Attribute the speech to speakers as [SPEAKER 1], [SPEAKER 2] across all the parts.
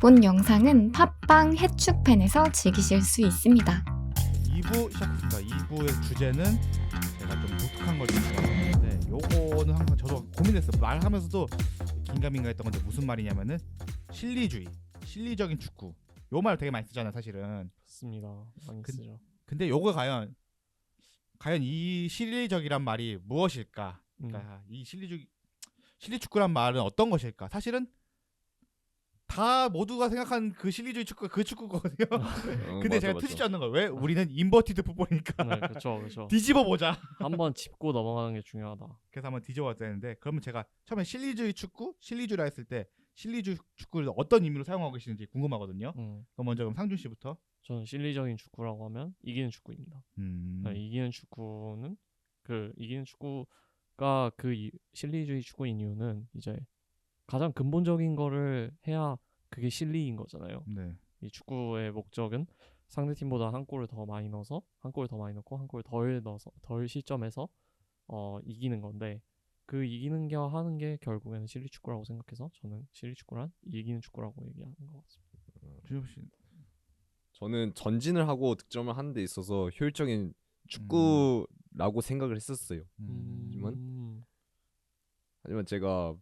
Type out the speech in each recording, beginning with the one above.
[SPEAKER 1] 본 영상은 팟빵 해축팬에서 즐기실 수 있습니다.
[SPEAKER 2] 2부 시작했습니다. 2부의 주제는 제가 좀 독특한 걸 좀 가져왔는데 요거는 항상 저도 고민했어요. 말하면서도 긴가민가했던 건데 무슨 말이냐면은 실리주의, 실리적인 축구. 요 말 되게 많이 쓰잖아요, 사실은.
[SPEAKER 3] 맞습니다. 많이 쓰죠.
[SPEAKER 2] 근데 요거 과연 이 실리적이란 말이 무엇일까? 그러니까 이 실리 축구란 말은 어떤 것일까? 사실은 다 모두가 생각한 그 실리주의 축구가 그 축구거든요. 근데 제가 트집지 않는 거예요. 왜? 우리는 인버티드 풋볼이니까.
[SPEAKER 3] 네, 그렇죠.
[SPEAKER 2] 뒤집어 보자.
[SPEAKER 3] 한번 짚고 넘어가는 게 중요하다.
[SPEAKER 2] 그래서 한번 뒤집어 봤는데 그러면 제가 처음에 실리주의 축구, 실리주의라 했을 때 실리주의 축구를 어떤 의미로 사용하고 계시는지 궁금하거든요. 그럼 먼저 상준 씨부터.
[SPEAKER 3] 저는 실리적인 축구라고 하면 이기는 축구입니다. 네, 이기는 축구는 이기는 축구가 실리주의 축구인 이유는 이제 가장 근본적인 거를 해야 그게 실리인 거잖아요.
[SPEAKER 2] 네.
[SPEAKER 3] 이 축구의 목적은 상대 팀보다 한 골을 더 많이 넣어서 한 골 더 많이 넣고 한 골 덜 넣어서 덜 시점에서 이기는 건데 그 이기는 게 하는 게 결국에는 실리 축구라고 생각해서 저는 실리 축구란 이기는 축구라고 얘기하는 것 같습니다.
[SPEAKER 2] 준엽 씨.
[SPEAKER 4] 저는 전진을 하고 득점을 하는 데 있어서 효율적인 축구라고 생각을 했었어요. 하지만 제가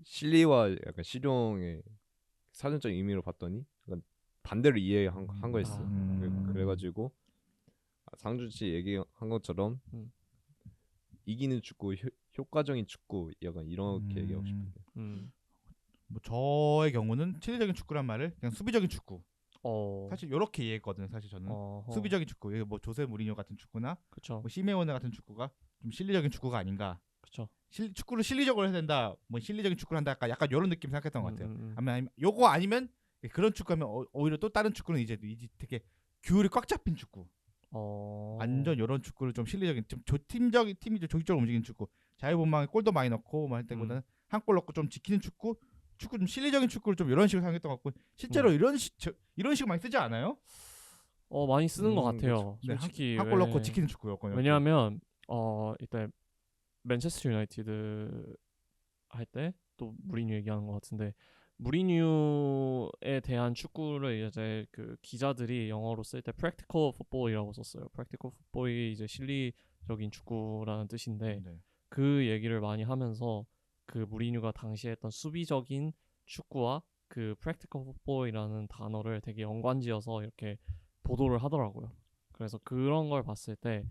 [SPEAKER 4] 실리와 약간 실용의 사전적 의미로 봤더니 약간 반대로 이해한 거였어요. 그래가지고 상준 씨 얘기한 것처럼 이기는 축구, 효과적인 축구 약간 이렇게 얘기하고 싶은데.
[SPEAKER 2] 뭐 저의 경우는 실리적인 축구란 말을 그냥 수비적인 축구. 사실 이렇게 이해했거든요. 사실 저는 수비적인 축구, 뭐 조세 무리뉴 같은 축구나 뭐 시메오네 같은 축구가 좀 실리적인 축구가 아닌가.
[SPEAKER 3] 그렇죠.
[SPEAKER 2] 축구를 실리적으로 해야 된다. 뭐 실리적인 축구를 한다. 약간 이런 느낌 생각했던 것 같아요. 아니면 요거 아니면 그런 축구하면 오히려 또 다른 축구는 이제 되게 규율이 꽉 잡힌 축구. 완전 이런 축구를 좀 실리적인, 좀 팀이 좀 조직적으로 움직이는 축구. 자유분방에 골도 많이 넣고 할 때보다는 한 골 넣고 좀 지키는 축구 좀 실리적인 축구를 좀 이런 식으로 생각했던 것 같고 실제로 이런 식으로 많이 쓰지 않아요?
[SPEAKER 3] 많이 쓰는 것 같아요.
[SPEAKER 2] 네,
[SPEAKER 3] 솔직히
[SPEAKER 2] 한 골 넣고 지키는 축구요.
[SPEAKER 3] 왜냐하면 이때 맨체스터 유나이티드 할 때 또 무리뉴 얘기하는 것 같은데 무리뉴에 대한 축구를 이제 그 기자들이 영어로 쓸 때 practical football이라고 썼어요. practical football이 이제 실리적인 축구라는 뜻인데 그 얘기를 많이 하면서 그 무리뉴가 당시에 했던 수비적인 축구와 그 practical football이라는 단어를 되게 연관지어서 이렇게 보도를 하더라고요. 그래서 그런 걸 봤을 때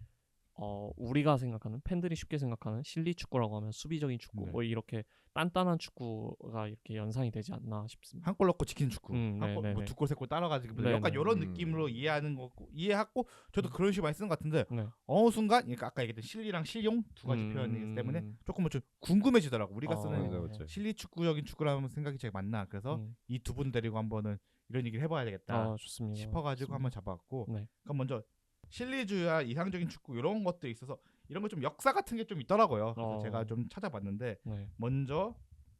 [SPEAKER 3] 우리가 생각하는, 팬들이 쉽게 생각하는 실리 축구라고 하면 수비적인 축구, 뭐 이렇게 단단한 축구가 이렇게 연상이 되지 않나 싶습니다.
[SPEAKER 2] 한 골 넣고 지키는 축구, 뭐 두 골 세 골 따라가지고 약간 이런 느낌으로 이해하고 저도 그런 식으로 많이 쓰는 것 같은데 어느 순간 그러니까 아까 얘기했던 실리랑 실용 두 가지 표현이기 때문에 조금 좀 궁금해지더라고. 우리가 쓰는 실리 축구적인 축구라는 생각이 제일 맞나. 그래서 이 두 분 데리고 한번은 이런 얘기를 해봐야 되겠다 싶어가지고 한번 잡아봤고 그럼 먼저 실리주의와 이상적인 축구 이런 것들에 있어서 이런 거 좀 역사 같은 게 좀 있더라고요. 그래서 제가 좀 찾아봤는데 먼저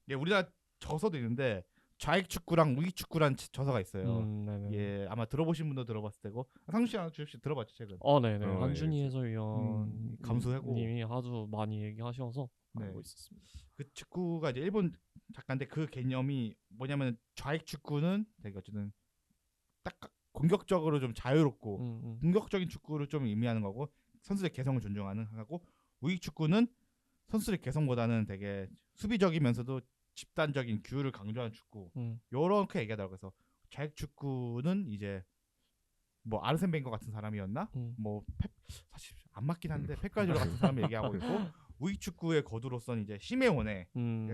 [SPEAKER 2] 우리나라 저서도 있는데 좌익 축구랑 우익 축구란 저서가 있어요. 아마 들어보신 분도 들어봤을 테고 상준 씨랑 주엽 씨 들어봤죠 최근?
[SPEAKER 3] 네네. 한준희 해설위원
[SPEAKER 2] 감수하고
[SPEAKER 3] 님이 아주 많이 얘기하셔서 알고 있었습니다.
[SPEAKER 2] 그 축구가 이제 일본 작가인데 그 개념이 뭐냐면 좌익 축구는 되게 어쨌든 딱 공격적으로 좀 자유롭고 공격적인 축구를 좀 의미하는 거고 선수의 개성을 존중하는 하고 우익 축구는 선수의 개성보다는 되게 수비적이면서도 집단적인 규율을 강조하는 축구 요렇게 얘기하더라고요. 그래서 좌익 축구는 이제 뭐 아르센 벵거 같은 사람이었나? 뭐 사실 안 맞긴 한데 펩 가르디올라 같은 사람이 얘기하고 있고 우익 축구의 거두로서는 이제 시메오네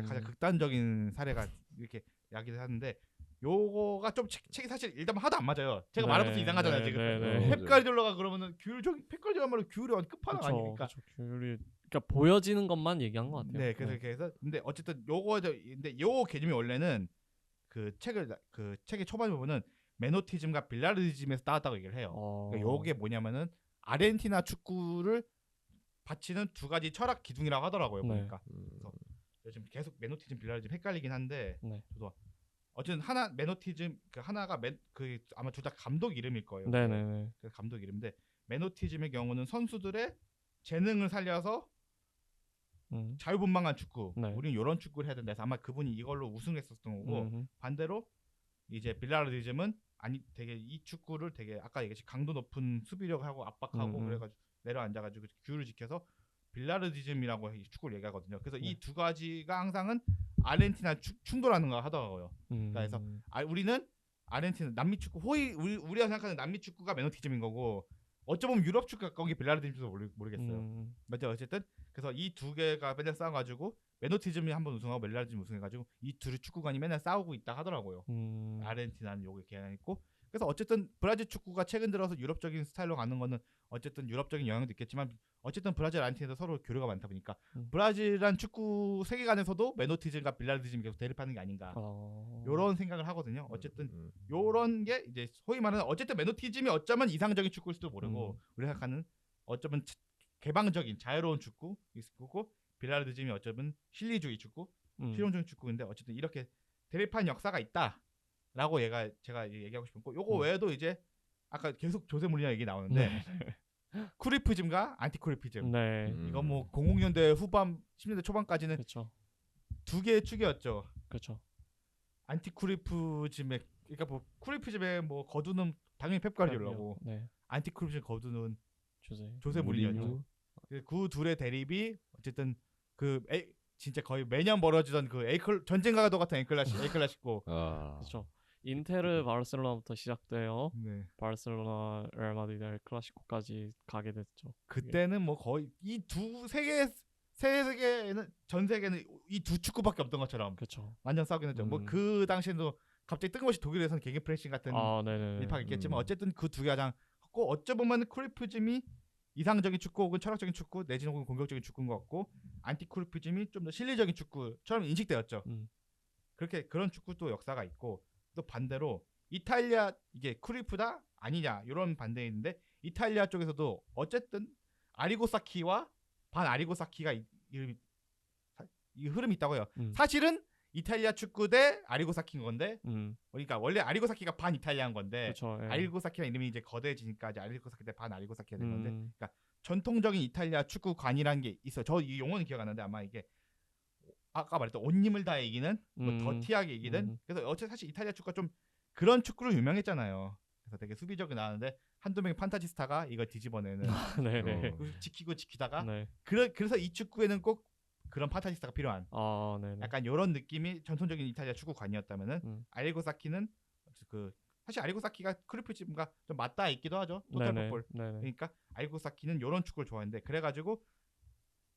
[SPEAKER 2] 가장 극단적인 사례가 이렇게 이야기를 하는데 요거가 좀 책이 사실 일단 하도 안 맞아요. 제가 말한 것도 이상하잖아요 지금. 펩 가르디올라가 그러면은 규율적인 펩 가르디올라 말로 규율이 완전 끝판왕 아닙니까?
[SPEAKER 3] 규율이 그러니까 보여지는 것만 얘기한 것 같아요.
[SPEAKER 2] 네, 그래서 근데 어쨌든 근데 요 개념이 원래는 그 책의 초반에 보면은 메노티즘과 빌라르디즘에서 따왔다고 얘기를 해요. 그러니까 요게 뭐냐면은 아르헨티나 축구를 바치는 두 가지 철학 기둥이라고 하더라고요. 보니까. 그래서 지금 계속 메노티즘, 빌라르디즘 헷갈리긴 한데 저도 어쨌든 하나 메노티즘 하나가 아마 둘 다 감독 이름일 거예요.
[SPEAKER 3] 네네네.
[SPEAKER 2] 그 감독 이름인데 메노티즘의 경우는 선수들의 재능을 살려서 자유분방한 축구. 우리는 이런 축구를 해야 된다 해서 아마 그분이 이걸로 우승했었던 거고 반대로 이제 빌라르디즘은 아니 되게 이 축구를 되게 아까 얘기했지 강도 높은 수비력하고 압박하고 그래가지고 내려앉아가지고 규율을 지켜서 빌라르디즘이라고 축구를 얘기하거든요. 그래서 이 두 가지가 항상은 아르헨티나 충돌하는 거 하더라고요. 그래서 우리는 아르헨티나 남미 축구 우리가 생각하는 남미 축구가 메노티즘인 거고 어쩌면 유럽 축구가 가까운 게 빌라르디즘도 모르겠어요. 맞죠? 어쨌든 그래서 이 두 개가 맨날 싸워가지고 메노티즘이 한번 우승하고 멜라르즘 우승해가지고 이 둘이 축구관이 맨날 싸우고 있다 하더라고요. 아르헨티나는 요게 개념 있고 그래서 어쨌든 브라질 축구가 최근 들어서 유럽적인 스타일로 가는 거는 어쨌든 유럽적인 영향도 있겠지만 어쨌든 브라질 아르헨티나도 서로 교류가 많다 보니까 브라질한 축구 세계관에서도 메노티즘과 빌라르디즘이 계속 대립하는 게 아닌가 요런 생각을 하거든요. 어쨌든 요런 게 이제 소위 말하는 어쨌든 메노티즘이 어쩌면 이상적인 축구일 수도 모르고 우리가 생각하는 어쩌면 개방적인 자유로운 축구 있고 빌라르디즘이 어쩌면 실리주의 축구, 실용주의 축구인데 어쨌든 이렇게 대립한 역사가 있다라고 제가 얘기하고 싶은 거. 요거 외에도 이제 아까 계속 조세 무리냐 얘기 나오는데 쿠리프즘과 안티쿠리프즘.
[SPEAKER 3] 네.
[SPEAKER 2] 이거 뭐 00년대 후반, 10년대 초반까지는
[SPEAKER 3] 그렇죠.
[SPEAKER 2] 두 개의 축이었죠.
[SPEAKER 3] 그렇죠.
[SPEAKER 2] 안티쿠리프즘의 그러니까 뭐 쿠리프즘의 뭐 거두는 당연히 펩 가르디올라고
[SPEAKER 3] 네.
[SPEAKER 2] 안티쿠리프즘 거두는
[SPEAKER 3] 조세
[SPEAKER 2] 무리뉴였죠. 그 둘의 대립이 어쨌든 진짜 거의 매년 벌어지던 그 전쟁과 도 같은 엘클라시코.
[SPEAKER 3] 그렇죠. 인테르 바르셀로나부터 시작돼요.
[SPEAKER 2] 네.
[SPEAKER 3] 바르셀로나 레알 마드리드 엘 클라시코까지 가게 됐죠.
[SPEAKER 2] 그때는 뭐 거의 이 두 세계에는 전 세계는 이 두 축구밖에 없던 것처럼.
[SPEAKER 3] 그렇죠.
[SPEAKER 2] 완전 싸우긴 했죠. 뭐 그 당시에도 갑자기 뜬금없이 독일에서는 개개 프레싱 같은 일파가 있겠지만 어쨌든 그 두 개 가장 컸고 어쩌보면 크루이프즘이 이상적인 축구 혹은 철학적인 축구 내지는 혹은 공격적인 축구인 것 같고 안티크루이프즘이 좀 더 실리적인 축구처럼 인식되었죠. 그렇게 그런 축구도 역사가 있고 또 반대로 이탈리아 이게 크루이프다 아니냐 이런 반대 있는데 이탈리아 쪽에서도 어쨌든 아리고사키와 반 아리고사키가 이 흐름이 있다고요. 사실은 이탈리아 축구 대 아리고사키인 건데 그러니까 원래 아리고사키가 반 이탈리아인 건데
[SPEAKER 3] 그쵸, 예.
[SPEAKER 2] 아리고사키라는 이름이 이제 거대해지니까 이제 아리고사키 대 반 아리고사키가 된 건데 그러니까 전통적인 이탈리아 축구관이라는 게 있어요. 저 이 용어는 기억 안 나는데 아마 이게 아까 말했던 온 힘을 다해 이기는 뭐 더티하게 이기는 그래서 어째 사실 이탈리아 축구가 좀 그런 축구로 유명했잖아요. 그래서 되게 수비적이 나왔는데 한두 명의 판타지스타가 이걸 뒤집어내는
[SPEAKER 3] 네네.
[SPEAKER 2] 지키고 지키다가
[SPEAKER 3] 네.
[SPEAKER 2] 그래서 이 축구에는 꼭 그런 판타지스타가 필요한
[SPEAKER 3] 네네.
[SPEAKER 2] 약간 이런 느낌이 전통적인 이탈리아 축구관이었다면은 아리고사키는 그 사실 아리고사키가 크루이프즘과 좀 맞닿아 있기도 하죠. 토탈 풋볼. 그러니까 아리고사키는 이런 축구를 좋아했는데 그래가지고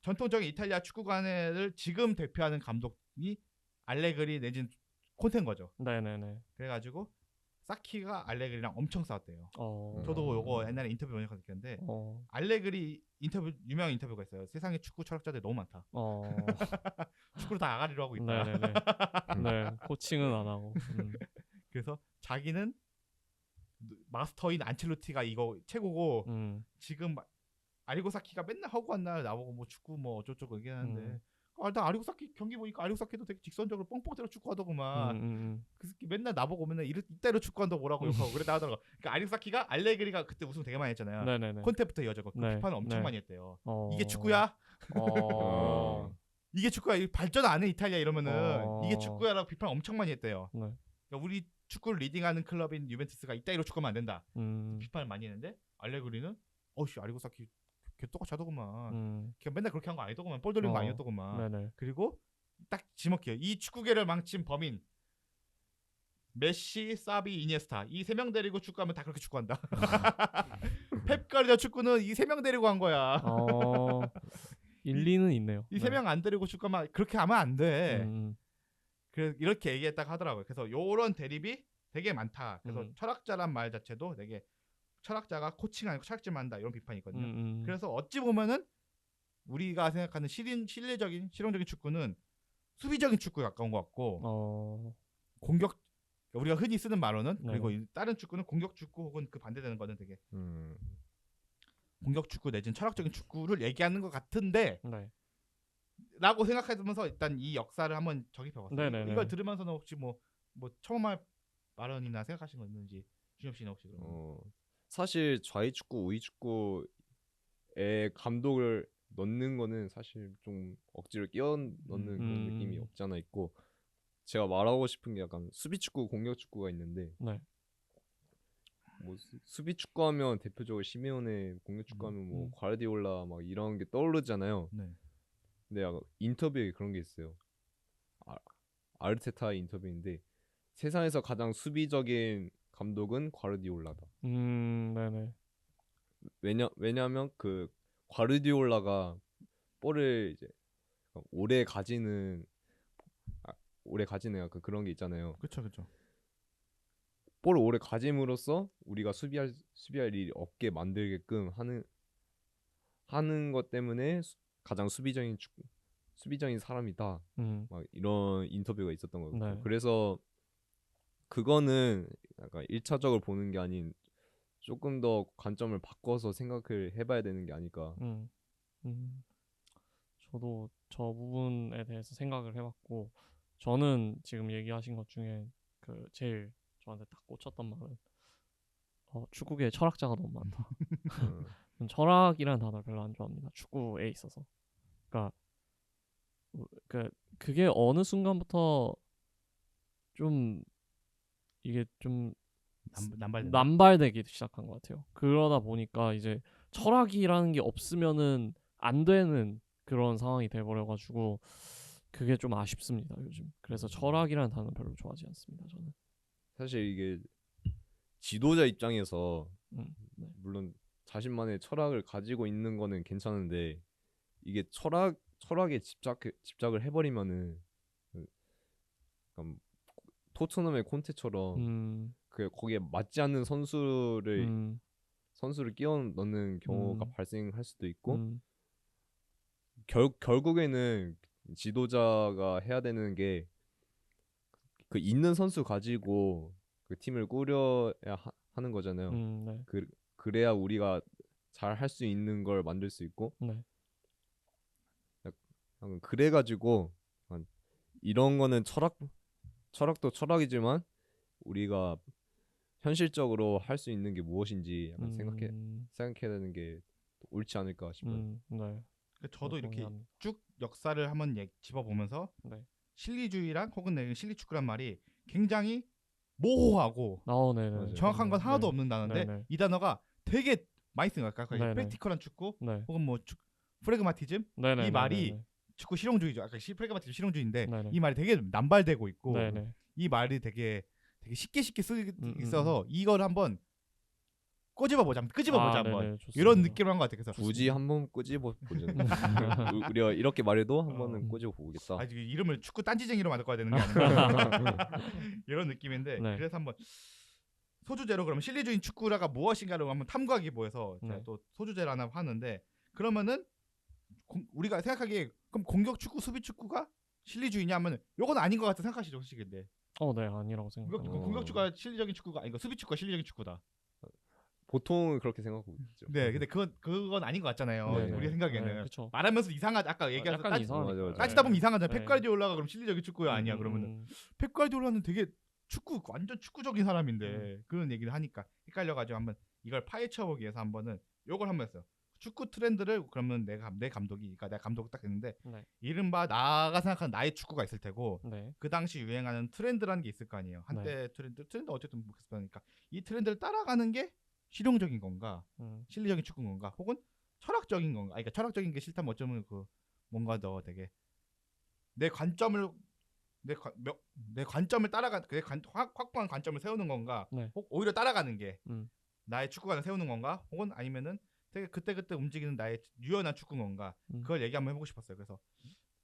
[SPEAKER 2] 전통적인 이탈리아 축구관을 지금 대표하는 감독이 알레그리 내진 콘테인 거죠.
[SPEAKER 3] 네네네.
[SPEAKER 2] 그래가지고 사키가 알레그리랑 엄청 싸웠대요. 저도 요거 옛날에 인터뷰 보니까 느꼈는데 알레그리 유명한 인터뷰가 있어요. 세상에 축구 철학자들 너무 많다. 축구를 다 아가리로 하고 있다.
[SPEAKER 3] 네네네. 네, 코칭은 안 하고.
[SPEAKER 2] 그래서 자기는 마스터인 안첼로티가 이거 최고고 지금 아리고사키가 맨날 허구한 날 나보고 뭐 축구 뭐 어쩌고저쩌고 얘기하는데 나 아리고사키 경기 보니까 아리고사키도 되게 직선적으로 뻥뻥 때려 축구하더구만. 그 새끼 맨날 나보고 맨날 이따로 축구한다고 뭐라고 욕하고 그랬다 하더라고. 그러니까 아리고사키가 알레그리가 그때 우승 되게 많이 했잖아요.
[SPEAKER 3] 네네네.
[SPEAKER 2] 콘테부터 이어졌고 그 비판을 엄청 많이 했대요. 이게 축구야? 이게 축구야? 발전 안 해 이탈리아 이러면은 이게 축구야라고 비판 엄청 많이 했대요. 그러니까 우리 축구를 리딩하는 클럽인 유벤투스가 이따위로 축구하면 안 된다. 비판을 많이 했는데 알레그리는 어씨 아리고사키 걔 똑같이 하더구만. 걔 맨날 그렇게 한 거 아니더구만. 볼 돌리는 거 아니었더구만.
[SPEAKER 3] 네네.
[SPEAKER 2] 그리고 딱 지목해요. 이 축구계를 망친 범인 메시, 사비, 이니에스타 이 세 명 데리고 축구하면 다 그렇게 축구한다. 펩 가르디올라 축구는 이 세 명 데리고 한 거야.
[SPEAKER 3] 일리는 있네요.
[SPEAKER 2] 이 세 명 안 데리고 축구하면 그렇게 하면 안 돼. 그래서 이렇게 얘기했다고 하더라고요. 그래서 요런 대립이 되게 많다. 그래서 철학자란 말 자체도 되게 철학자가 코칭 아니고 철학질만 한다 이런 비판이 있거든요. 그래서 어찌 보면은 우리가 생각하는 실내적인 실용적인 축구는 수비적인 축구에 가까운 것 같고 공격 우리가 흔히 쓰는 말로는 그리고 다른 축구는 공격 축구 혹은 그 반대되는 거는 되게 공격 축구 내지는 철학적인 축구를 얘기하는 것 같은데 라고 생각하면서 일단 이 역사를 한번 적입해봤어요. 이걸 들으면서는 혹시 뭐 처음 할 발언이나 생각하신 거 있는지 준엽 씨는 혹시 그러면
[SPEAKER 4] 사실 좌익 축구, 우익 축구에 감독을 넣는 거는 사실 좀 억지로 끼워 넣는 그런 느낌이 없지 않아 있고 제가 말하고 싶은 게 약간 수비 축구, 공격 축구가 있는데
[SPEAKER 3] 네.
[SPEAKER 4] 뭐 수비 축구하면 대표적으로 시메오네, 공격 축구하면 뭐 과르디올라 막 이런 게 떠오르잖아요.
[SPEAKER 2] 네.
[SPEAKER 4] 근데 약간 인터뷰에 그런 게 있어요. 아르테타 인터뷰인데 세상에서 가장 수비적인 감독은 과르디올라다.
[SPEAKER 3] 네네.
[SPEAKER 4] 왜냐면 그 과르디올라가 볼을 이제 오래 가지는 약간 그런 게 있잖아요.
[SPEAKER 2] 그렇죠, 그렇죠.
[SPEAKER 4] 볼을 오래 가짐으로써 우리가 수비할 일이 없게 만들게끔 하는 것 때문에 가장 수비적인 사람이다. 막 이런 인터뷰가 있었던 것 같아요.
[SPEAKER 3] 네.
[SPEAKER 4] 그래서 그거는 약간 1차적으로 보는 게 아닌 조금 더 관점을 바꿔서 생각을 해봐야 되는 게 아닐까.
[SPEAKER 3] 저도 저 부분에 대해서 생각을 해봤고 저는 지금 얘기하신 것 중에 그 제일 저한테 딱 꽂혔던 말은 축구계에 철학자가 너무 많다. 저는 철학이라는 단어를 별로 안 좋아합니다. 축구에 있어서. 그러니까 그게 어느 순간부터 좀 이게 좀 남발되기 시작한 것 같아요. 그러다 보니까 이제 철학이라는 게 없으면은 안 되는 그런 상황이 돼버려가지고 그게 좀 아쉽습니다 요즘. 그래서 철학이라는 단어는 별로 좋아하지 않습니다 저는.
[SPEAKER 4] 사실 이게 지도자 입장에서
[SPEAKER 3] 네.
[SPEAKER 4] 물론 자신만의 철학을 가지고 있는 거는 괜찮은데 이게 철학에 집착을 해버리면은 약간 토트넘의 콘테처럼 거기에 맞지 않는 선수를 끼워 넣는 경우가 발생할 수도 있고 결국에는 지도자가 해야 되는 게 그 있는 선수 가지고 그 팀을 꾸려야 하는 거잖아요.
[SPEAKER 3] 네.
[SPEAKER 4] 그래야 우리가 잘 할 수 있는 걸 만들 수 있고.
[SPEAKER 3] 네.
[SPEAKER 4] 그래가지고 이런 거는 철학도 철학이지만 우리가 현실적으로 할 수 있는 게 무엇인지 약간 생각해야 되는 게 옳지 않을까 싶어요.
[SPEAKER 3] 네.
[SPEAKER 2] 저도 이렇게 쭉 역사를 한번 짚어보면서
[SPEAKER 3] 네.
[SPEAKER 2] 실리주의랑 혹은 실리 축구란 말이 굉장히 모호하고 정확한 건 하나도 없는 단어인데 이 단어가 되게 많이 쓰는 거야. 프랙티컬한 축구 혹은 뭐 프레그마티즘 이 말이 축구 실용주의죠. 아까 프레그마티즘 실용주의인데 이 말이 되게 남발되고 있고 이 말이 되게 쉽게 쓰고 있어서 이걸 한번 끄집어보자 한번 이런 느낌을 한 것 같아요. 그래서
[SPEAKER 4] 굳이 한번 끄집어보자. 우리가 이렇게 말해도 한번은 끄집어보겠다.
[SPEAKER 2] 이름을 축구 딴지쟁이로 만들 거야 되는 게 아닌가 이런 느낌인데 그래서 한번 소주제로 그러면 실리주의 축구라가 무엇인가를 한번 탐구하기 위해서 또 소주제를 하나 하는데 그러면은 우리가 생각하기에 그럼 공격 축구, 수비 축구가 실리주의냐 하면 요건 아닌 것 같아 생각하시죠 솔직히. 근데
[SPEAKER 3] 네 아니라고 생각합니다.
[SPEAKER 2] 공격 축구가 실리적인 축구가 아니고 수비 축구가 실리적인 축구다.
[SPEAKER 4] 보통은 그렇게 생각하고 있죠.
[SPEAKER 2] 네, 근데 그건 아닌 것 같잖아요. 우리 생각에는 말하면서 이상하지. 아까 얘기한 따지다 보면 이상하잖아. 펩 가르디올라가 그럼 실리적인 축구야 아니야? 그러면은 펩 가르디올라는 되게 완전 축구적인 사람인데 그런 얘기를 하니까 헷갈려가지고 한번 이걸 파헤쳐보기 위해서 한번은 요걸 한번 했어요. 축구 트렌드를 그러면 내 감독이, 그러니까 내가 감독을 딱 했는데 이른바 나가 생각하는 나의 축구가 있을 테고 그 당시 유행하는 트렌드라는 게 있을 거 아니에요. 한때 트렌드 어쨌든 그러니까 이 트렌드를 따라가는 게 실용적인 건가, 실리적인 축구인 건가, 혹은 철학적인 건가. 그러니까 철학적인 게 싫다면 어쩌면 뭔가 더 되게 내 관점을 따라가 확고한 관점을 세우는 건가, 혹 오히려 따라가는 게 나의 축구관을 세우는 건가, 혹은 아니면은 되게 그때 움직이는 나의 유연한 축구인 건가. 그걸 얘기 한번 해보고 싶었어요. 그래서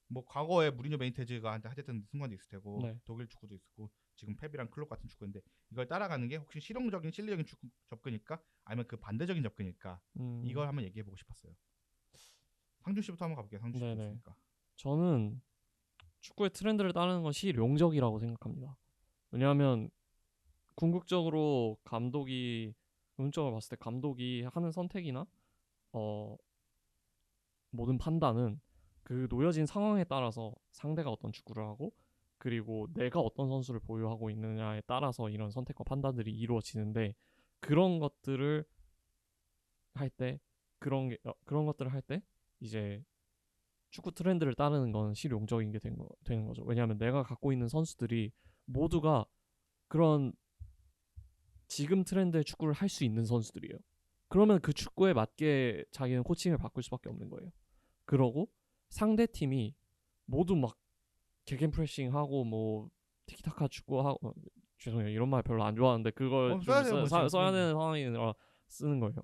[SPEAKER 2] 뭐 과거에 무리뉴 베니테즈가 하였던 순간도 있을 테고 독일 축구도 있었고 지금 펩이랑 클롭 같은 축구인데 이걸 따라가는 게 혹시 실용적인 축구 접근일까 아니면 그 반대적인 접근일까 이걸 한번 얘기해보고 싶었어요. 상준 씨부터 한번 가볼게요. 상준 씨 있으니까.
[SPEAKER 3] 저는 축구의 트렌드를 따르는 건 실용적이라고 생각합니다. 왜냐하면 궁극적으로 봤을 때 감독이 하는 선택이나 모든 판단은 그 놓여진 상황에 따라서 상대가 어떤 축구를 하고 그리고 내가 어떤 선수를 보유하고 있느냐에 따라서 이런 선택과 판단들이 이루어지는데 그런 것들을 할 때 이제 축구 트렌드를 따르는 건 실용적인 게 되는 거죠. 왜냐하면 내가 갖고 있는 선수들이 모두가 그런 지금 트렌드의 축구를 할 수 있는 선수들이에요. 그러면 그 축구에 맞게 자기는 코칭을 바꿀 수밖에 없는 거예요. 그러고 상대 팀이 모두 막 개겐 프레싱하고 뭐 티키타카 축구하고 죄송해요 이런 말 별로 안 좋아하는데 그걸 좀
[SPEAKER 2] 써야 돼요, 뭐
[SPEAKER 3] 써야 되는 상황이라 쓰는 거예요.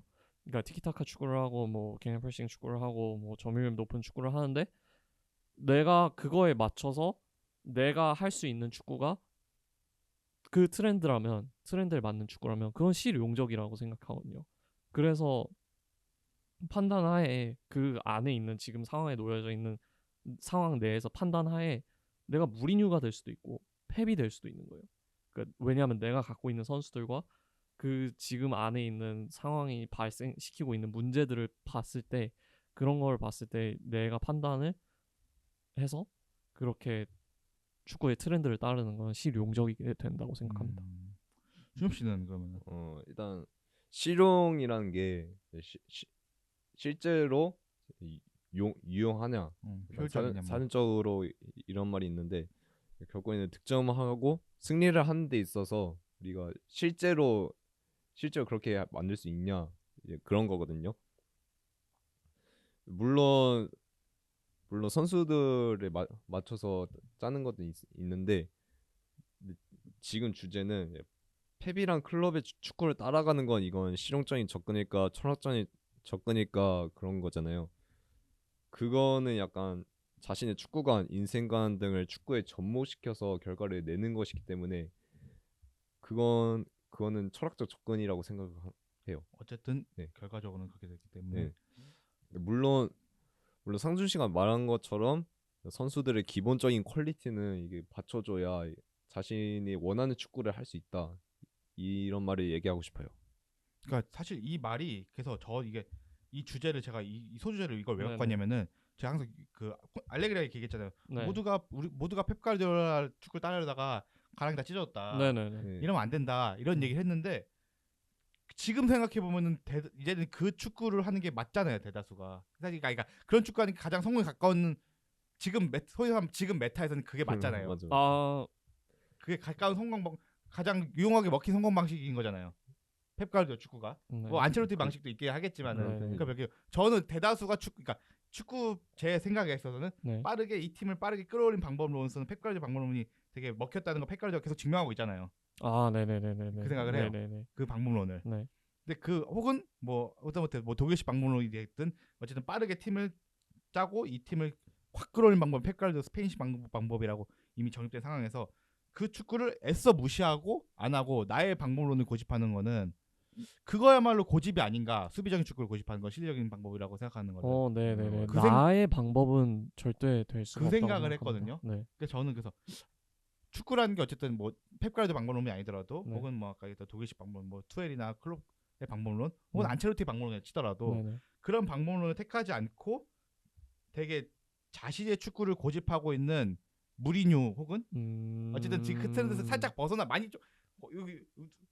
[SPEAKER 3] 그러니까 티키타카 축구를 하고 뭐 개겐 프레싱 축구를 하고 뭐 점유율 높은 축구를 하는데 내가 그거에 맞춰서 내가 할 수 있는 축구가 그 트렌드라면 트렌드에 맞는 축구라면 그건 실용적이라고 생각하거든요. 그래서 판단하에 그 안에 있는 지금 상황에 놓여져 있는 상황 내에서 판단하에 내가 무리뉴가 될 수도 있고 펩이 될 수도 있는 거예요. 그러니까 왜냐하면 내가 갖고 있는 선수들과 그 지금 안에 있는 상황이 발생시키고 있는 문제들을 봤을 때 그런 걸 봤을 때 내가 판단을 해서 그렇게 축구의 트렌드를 따르는 건 실용적이게 된다고 생각합니다.
[SPEAKER 2] 준엽 씨는 그러면
[SPEAKER 4] 일단 실용이라는 게 실제로 유용하냐
[SPEAKER 2] 효율적이냐 뭐.
[SPEAKER 4] 사전적으로 이런 말이 있는데 결국에는 득점하고 승리를 하는 데 있어서 우리가 실제로 그렇게 만들 수 있냐 그런 거거든요. 물론 선수들에 맞춰서 짜는 것도 있는데 지금 주제는 펩이랑 클럽의 축구를 따라가는 건 이건 실용적인 접근일까 철학적인 접근일까 그런 거잖아요. 그거는 약간 자신의 축구관, 인생관 등을 축구에 접목시켜서 결과를 내는 것이기 때문에 그거는 철학적 접근이라고 생각해요.
[SPEAKER 2] 어쨌든
[SPEAKER 4] 네.
[SPEAKER 2] 결과적으로는 그렇게 됐기 때문에
[SPEAKER 4] 네. 물론 상준 씨가 말한 것처럼 선수들의 기본적인 퀄리티는 이게 받쳐줘야 자신이 원하는 축구를 할 수 있다. 이런 말을 얘기하고 싶어요.
[SPEAKER 2] 그러니까 사실 이 말이 그래서 이게 이 주제를 제가 이 소주제를 이걸 왜
[SPEAKER 3] 네네.
[SPEAKER 2] 갖고 왔냐면은 제가 항상 그 알레그리가 얘기했잖아요.
[SPEAKER 3] 네.
[SPEAKER 2] 모두가 펩 가르디올라 축구 따르다가 가랑이 다 찢어졌다.
[SPEAKER 3] 네네네.
[SPEAKER 4] 네.
[SPEAKER 2] 이러면 안 된다. 이런 얘기를 했는데 지금 생각해 보면은 이제는 그 축구를 하는 게 맞잖아요. 대다수가. 그러니까 그런 축구하는 게 가장 성공에 가까운 지금 소위 말하면 지금 메타에서는 그게 맞잖아요.
[SPEAKER 4] 맞아.
[SPEAKER 2] 그게 가까운 가장 유용하게 먹힌 성공 방식인 거잖아요. 펩 가르디올라 축구가.
[SPEAKER 3] 네.
[SPEAKER 2] 뭐 안첼로티 방식도 있긴 하겠지만은
[SPEAKER 3] 네.
[SPEAKER 2] 그러니까 저는 대다수가 그러니까 축구 제 생각에 있어서는
[SPEAKER 3] 네.
[SPEAKER 2] 빠르게 이 팀을 빠르게 끌어올린 방법론으로서는 펩 가르디올라 방법론이 되게 먹혔다는 거 펩 가르디올라가 계속 증명하고 있잖아요.
[SPEAKER 3] 네네네네.
[SPEAKER 2] 그 생각을 해요.
[SPEAKER 3] 네네네.
[SPEAKER 2] 그 방법론을.
[SPEAKER 3] 네.
[SPEAKER 2] 근데 혹은 뭐 독일식 방법론이 됐든 어쨌든 빠르게 팀을 짜고 이 팀을 확 끌어올린 방법 펩 가르디올라 스페인식 방법이라고 이미 정립된 상황에서 그 축구를 애써 무시하고 안 하고 나의 방법론을 고집하는 거는 그거야말로 고집이 아닌가. 수비적인 축구를 고집하는 건 실리적인 방법이라고 생각하는 거죠.
[SPEAKER 3] 네네네.
[SPEAKER 2] 그
[SPEAKER 3] 나의 방법은 절대 될 수가 없다고
[SPEAKER 2] 생각을
[SPEAKER 3] 생각합니다.
[SPEAKER 2] 했거든요.
[SPEAKER 3] 네.
[SPEAKER 2] 그래서 저는 축구라는 게 어쨌든 뭐 펩 가르디올라 방법론이 아니더라도
[SPEAKER 3] 네.
[SPEAKER 2] 혹은 뭐 아까 얘기했던 독일식 방법론, 뭐 투엘이나 클롭의 방법론, 혹은
[SPEAKER 3] 네.
[SPEAKER 2] 안첼로티 방법론을 치더라도
[SPEAKER 3] 네네.
[SPEAKER 2] 그런 방법론을 택하지 않고 되게 자신의 축구를 고집하고 있는 무리뉴 혹은 어쨌든 지금 그 트렌드에서 살짝 벗어나 많이 좀 여기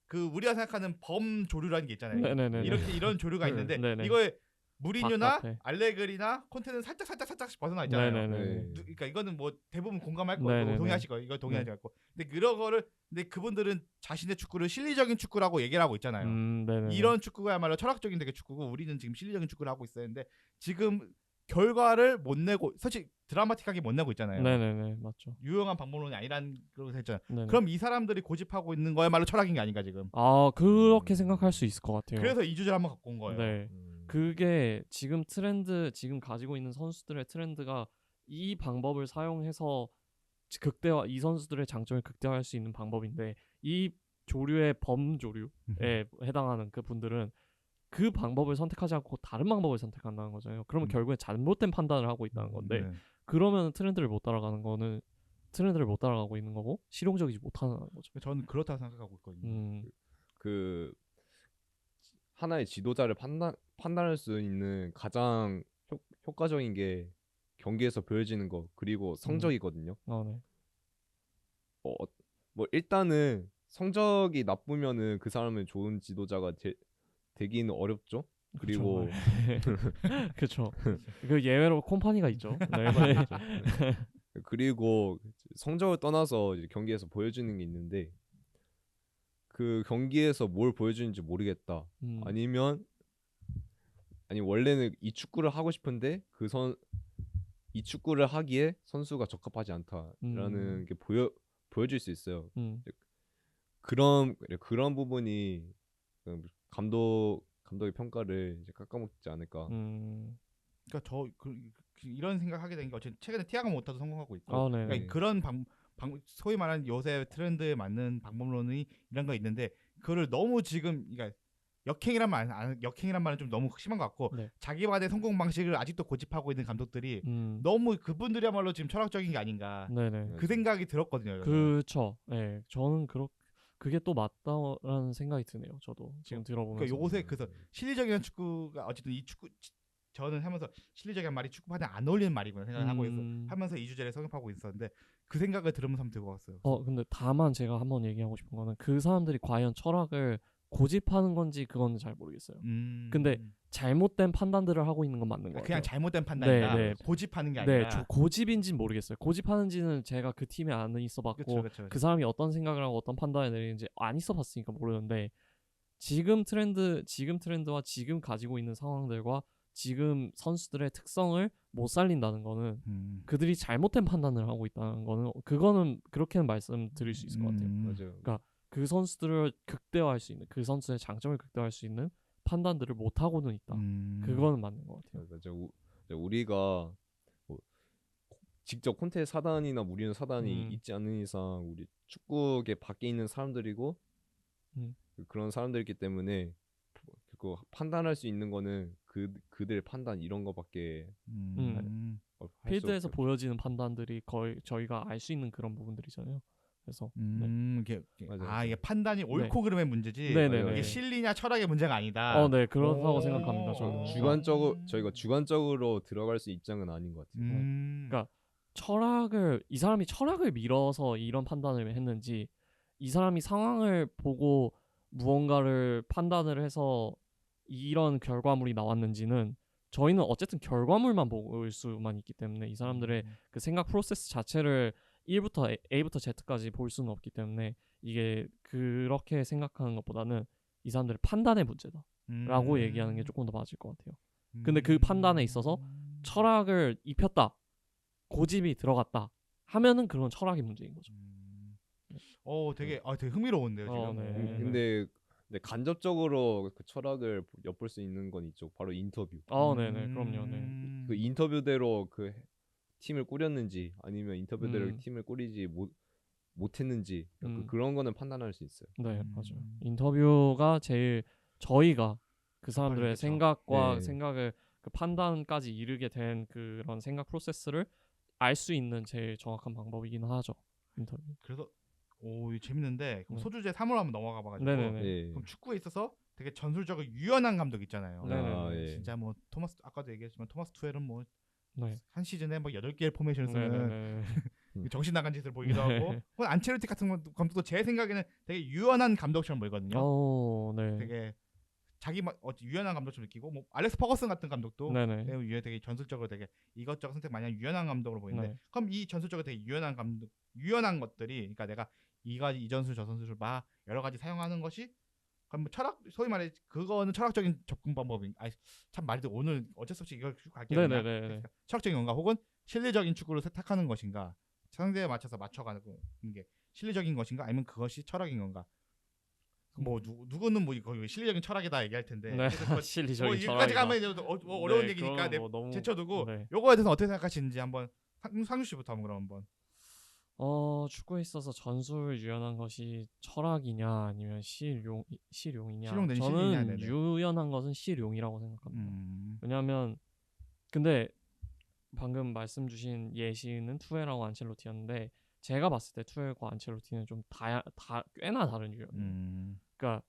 [SPEAKER 2] 그 우리가 생각하는 범조류라는 게 있잖아요.
[SPEAKER 3] 네네네.
[SPEAKER 2] 이런 조류가 있는데
[SPEAKER 3] 네네.
[SPEAKER 2] 이거에 무리뉴나
[SPEAKER 3] 바깥에.
[SPEAKER 2] 알레그리나 콘테는 살짝씩 벗어나 있잖아요.
[SPEAKER 3] 네네네.
[SPEAKER 2] 그러니까 이거는 뭐 대부분 공감할 거예요.
[SPEAKER 3] 네네네.
[SPEAKER 2] 동의하실 거예요. 이거 동의하지
[SPEAKER 3] 네.
[SPEAKER 2] 않고. 근데 그분들은 자신의 축구를 실리적인 축구라고 얘기를 하고 있잖아요.
[SPEAKER 3] 네네네.
[SPEAKER 2] 이런 축구가야말로 철학적인 되게 축구고 우리는 지금 실리적인 축구를 하고 있었는데 지금 결과를 못 내고 사실 드라마틱하게 못 내고 있잖아요.
[SPEAKER 3] 네네네. 맞죠.
[SPEAKER 2] 유용한 방법론이 아니라는 그런 거 했잖아요.
[SPEAKER 3] 네네.
[SPEAKER 2] 그럼 이 사람들이 고집하고 있는 거야말로 철학인 게 아닌가 지금.
[SPEAKER 3] 그렇게 생각할 수 있을 것 같아요.
[SPEAKER 2] 그래서 이 주제를 한번 갖고 온 거예요.
[SPEAKER 3] 네. 그게 지금 지금 가지고 있는 선수들의 트렌드가 이 방법을 사용해서 이 선수들의 장점을 극대화할 수 있는 방법인데 이 조류의 범조류에 해당하는 그 분들은 그 방법을 선택하지 않고 다른 방법을 선택한다는 거잖아요. 그러면 결국에 잘못된 판단을 하고 있다는 건데
[SPEAKER 2] 네.
[SPEAKER 3] 그러면 트렌드를 못 따라가고 있는 거고 실용적이지 못하는 거죠.
[SPEAKER 2] 저는 그렇다고 생각하고 있거든요.
[SPEAKER 4] 그 하나의 지도자를 판단할 수 있는 가장 효과적인 게 경기에서 보여지는 거 그리고 성적이거든요.
[SPEAKER 3] 네.
[SPEAKER 4] 뭐 일단은 성적이 나쁘면은 그 사람은 좋은 지도자가 되기는 어렵죠. 그리고
[SPEAKER 3] 그렇죠. 그 예외로 콤파니가 있죠. 네.
[SPEAKER 4] 그리고 성적을 떠나서 이제 경기에서 보여주는 게 있는데 그 경기에서 뭘 보여주는지 모르겠다. 아니면 아니 원래는 이 축구를 하고 싶은데 이 축구를 하기에 선수가 적합하지 않다라는 게 보여줄 수 있어요. 그런 부분이 감독의 평가를 이제 깎아먹지 않을까.
[SPEAKER 2] 그러니까 이런 생각하게 된 게 어쨌든 최근에 티아고 모타도 성공하고 있고
[SPEAKER 3] 아, 네.
[SPEAKER 2] 그러니까 그런 소위 말하는 요새 트렌드에 맞는 방법론이 이런 거 있는데 그거를 너무 지금 그러니까 역행이란 말은 좀 너무 심한 것 같고
[SPEAKER 3] 네.
[SPEAKER 2] 자기만의 성공 방식을 아직도 고집하고 있는 감독들이 너무 그분들이야말로 지금 철학적인 게 아닌가
[SPEAKER 3] 네네.
[SPEAKER 2] 그 생각이 들었거든요.
[SPEAKER 3] 그렇죠. 네, 저는 그게 또 맞다라는 생각이 드네요. 저도 지금 들어보면서.
[SPEAKER 2] 그러니까 요새 그래서 실리적인 축구가 어쨌든 이 축구 저는 하면서 실리적인 말이 축구판에 안 어울리는 말이구나 생각을 하고 하면서 이 주제를 성립하고 있었는데 그 생각을 들으면서 한번 들고 왔어요.
[SPEAKER 3] 근데 다만 제가 한번 얘기하고 싶은 거는 그 사람들이 과연 철학을 고집하는 건지 그거는 잘 모르겠어요. 근데 잘못된 판단들을 하고 있는 건 맞는 거 같아요.
[SPEAKER 2] 그냥 잘못된 판단이다.
[SPEAKER 3] 네.
[SPEAKER 2] 고집하는 게
[SPEAKER 3] 네,
[SPEAKER 2] 아니라.
[SPEAKER 3] 고집인지는 모르겠어요. 고집하는지는 제가 그 팀에 안 있어봤고
[SPEAKER 2] 그쵸.
[SPEAKER 3] 그 사람이 어떤 생각을 하고 어떤 판단을 내리는지 안 있어봤으니까 모르는데 지금 트렌드와 지금 가지고 있는 상황들과 지금 선수들의 특성을 못 살린다는 거는 그들이 잘못된 판단을 하고 있다는 거는 그거는 그렇게는 말씀드릴 수 있을 것 같아요.
[SPEAKER 4] 맞아요.
[SPEAKER 3] 그러니까 그 선수들을 극대화할 수 있는 그 선수의 장점을 극대화할 수 있는 판단들을 못 하고는 있다. 그거는 맞는 것 같아요.
[SPEAKER 4] 맞아요. 우리가 뭐 직접 콘테 사단이나 무리는 사단이 있지 않은 이상 우리 축구계 밖에 있는 사람들이고 그런 사람들이기 때문에 그 판단할 수 있는 거는 그들 판단 이런 거밖에
[SPEAKER 3] 필드에서 보여지는 판단들이 거의 저희가 알 수 있는 그런 부분들이잖아요. 그래서
[SPEAKER 2] 이게 판단이 옳고 그름의 문제지 이게 실리냐 철학의 문제가 아니다.
[SPEAKER 3] 네, 그렇다고 생각합니다. 저는
[SPEAKER 4] 저희가 주관적으로 들어갈 수 입장은 아닌 것 같아요.
[SPEAKER 3] 그러니까 이 사람이 철학을 밀어서 이런 판단을 했는지 이 사람이 상황을 보고 무언가를 판단을 해서 이런 결과물이 나왔는지는 저희는 어쨌든 결과물만 볼 수만 있기 때문에 이 사람들의 그 생각 프로세스 자체를 1부터 A부터 Z까지 볼 수는 없기 때문에 이게 그렇게 생각하는 것보다는 이 사람들의 판단의 문제다라고 얘기하는 게 조금 더 맞을 것 같아요. 근데 그 판단에 있어서 철학을 입혔다, 고집이 들어갔다 하면은 그런 철학의 문제인 거죠.
[SPEAKER 2] 되게 흥미로운데요 지금.
[SPEAKER 4] 근데 간접적으로 그 철학을 엿볼 수 있는 건 있죠. 바로 인터뷰.
[SPEAKER 3] 네네, 그럼요. 네.
[SPEAKER 4] 그 인터뷰대로 그 팀을 꾸렸는지 아니면 인터뷰대로 팀을 꾸리지 못했는지 그런 거는 판단할 수 있어요.
[SPEAKER 3] 네, 맞아요. 인터뷰가 제일 저희가 그 사람들의 생각과 생각을 그 판단까지 이르게 된 그런 생각 프로세스를 알 수 있는 제일 정확한 방법이긴 하죠. 인터뷰.
[SPEAKER 2] 그래서 이거 재밌는데 그럼 소주제 3으로 한번 넘어가 봐가지고 그럼 축구에 있어서 되게 전술적으로 유연한 감독 있잖아요. 진짜 뭐 아까도 얘기했지만 토마스 투헬은 뭐 한 시즌에 뭐 8개의 포메이션을 쓰는 정신 나간 짓을 보이기도 하고 안첼로티 같은 감독도 제 생각에는 되게 유연한 감독처럼 보이거든요. 되게 유연한 감독처럼 느끼고 뭐 알렉스 퍼거슨 같은 감독도 되게 전술적으로 되게 이것저것 선택 많이 하는 유연한 감독으로 보이는데 그럼 이 전술적으로 되게 유연한 것들이 그러니까 내가 이 전술 저 전술을 막 여러 가지 사용하는 것이 그럼 뭐 소위 말해 그거는 철학적인 접근 방법인. 참 말도 오늘 어쩔 수 없이 이걸 쭉 갈게요. 철학적인 건가 혹은 실리적인 축구를 택하는 것인가 상대에 맞춰서 맞춰가는 게 실리적인 것인가 아니면 그것이 철학인 건가. 뭐 누구는 뭐 이거 실리적인 철학이다 얘기할 텐데
[SPEAKER 3] 실리적인
[SPEAKER 2] 철학이다. 여기까지 가면 이제 어려운 얘기니까 제쳐두고 요거에 대해서 어떻게 생각하시는지 한번 상주 씨부터 한번.
[SPEAKER 3] 축구에 있어서 전술 유연한 것이 철학이냐 아니면 실용이냐. 저는 유연한 것은 실용이라고 생각합니다. 왜냐하면 근데 방금 말씀 주신 예시는 투헬하고 안첼로티였는데 제가 봤을 때 투헬과 안첼로티는 좀 꽤나 다른 유형이에요. 그러니까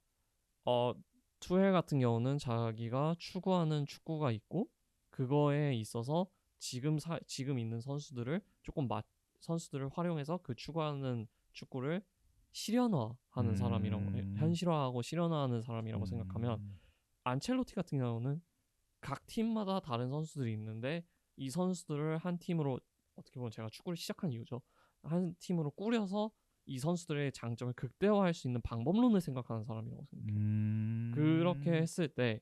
[SPEAKER 3] 투헬 같은 경우는 자기가 추구하는 축구가 있고 그거에 있어서 지금 있는 선수들을 선수들을 활용해서 그 추구하는 축구를 실현화하는 사람이라고 현실화하고 실현화하는 사람이라고 생각하면 안첼로티 같은 경우는 각 팀마다 다른 선수들이 있는데 이 선수들을 한 팀으로 어떻게 보면 제가 축구를 시작한 이유죠. 한 팀으로 꾸려서 이 선수들의 장점을 극대화할 수 있는 방법론을 생각하는 사람이라고 생각해요. 그렇게 했을 때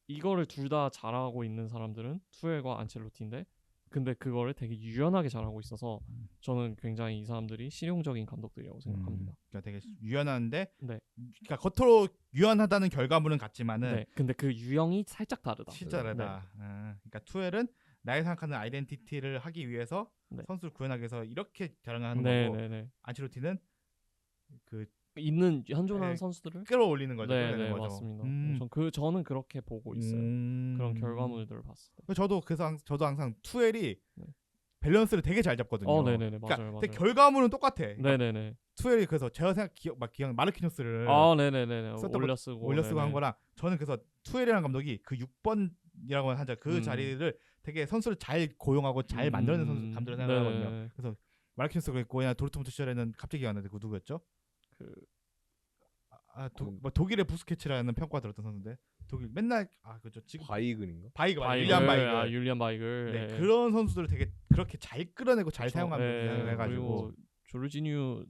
[SPEAKER 3] 이거를 둘 다 잘하고 있는 사람들은 투엘과 안첼로티인데 근데 그거를 되게 유연하게 잘하고 있어서 저는 굉장히 이 사람들이 실용적인 감독들이라고 생각합니다.
[SPEAKER 2] 그러니까 되게 유연한데,
[SPEAKER 3] 네.
[SPEAKER 2] 그러니까 겉으로 유연하다는 결과물은 같지만은
[SPEAKER 3] 네. 근데 그 유형이 살짝 다르다.
[SPEAKER 2] 진짜 다르다. 그러니까 투엘은 나의 생각하는 아이덴티티를 하기 위해서
[SPEAKER 3] 네.
[SPEAKER 2] 선수를 구현하기 위해서 이렇게 자랑하는
[SPEAKER 3] 네,
[SPEAKER 2] 거고,
[SPEAKER 3] 네, 네.
[SPEAKER 2] 안첼로티는 그
[SPEAKER 3] 있는 현존하는
[SPEAKER 2] 네,
[SPEAKER 3] 선수들을
[SPEAKER 2] 끌어올리는 거죠.
[SPEAKER 3] 네,
[SPEAKER 2] 끌어내는
[SPEAKER 3] 네,
[SPEAKER 2] 거죠.
[SPEAKER 3] 맞습니다. 저는 그렇게 보고 있어요. 그런 결과물들을 봤을 때.
[SPEAKER 2] 저도 저도 항상 투엘이
[SPEAKER 3] 네.
[SPEAKER 2] 밸런스를 되게 잘 잡거든요.
[SPEAKER 3] 네네네, 맞아요,
[SPEAKER 2] 그러니까
[SPEAKER 3] 맞아요.
[SPEAKER 2] 되게 결과물은 똑같아. 그러니까
[SPEAKER 3] 네네네.
[SPEAKER 2] 투엘이 그래서 제가 기억 마르키노스를
[SPEAKER 3] 네네네.
[SPEAKER 2] 썼던
[SPEAKER 3] 올려쓰고
[SPEAKER 2] 한 거랑, 저는 그래서 투엘이라는 감독이 그 6번이라고 하자 그 자리를 되게 선수를 잘 고용하고 잘 만들어낸 선수 감독을 생각하거든요.
[SPEAKER 3] 네네.
[SPEAKER 2] 그래서 마르키노스가 있고, 그냥 도르트문트 시절에는 갑자기 기억 안 나는데 그 누구였죠? 독일의 부스케츠라는 평가 들었던 선수인데, 독일 맨날 그죠, 지금
[SPEAKER 4] 바이글인가?
[SPEAKER 2] 윌리엄 바이글.
[SPEAKER 3] 율리안 바이글.
[SPEAKER 2] 네,
[SPEAKER 3] 네.
[SPEAKER 2] 그런 선수들을 되게 그렇게 잘 끌어내고 잘
[SPEAKER 3] 그쵸.
[SPEAKER 2] 사용하는
[SPEAKER 3] 네,
[SPEAKER 2] 해가지고.
[SPEAKER 3] 그리고 조르지뉴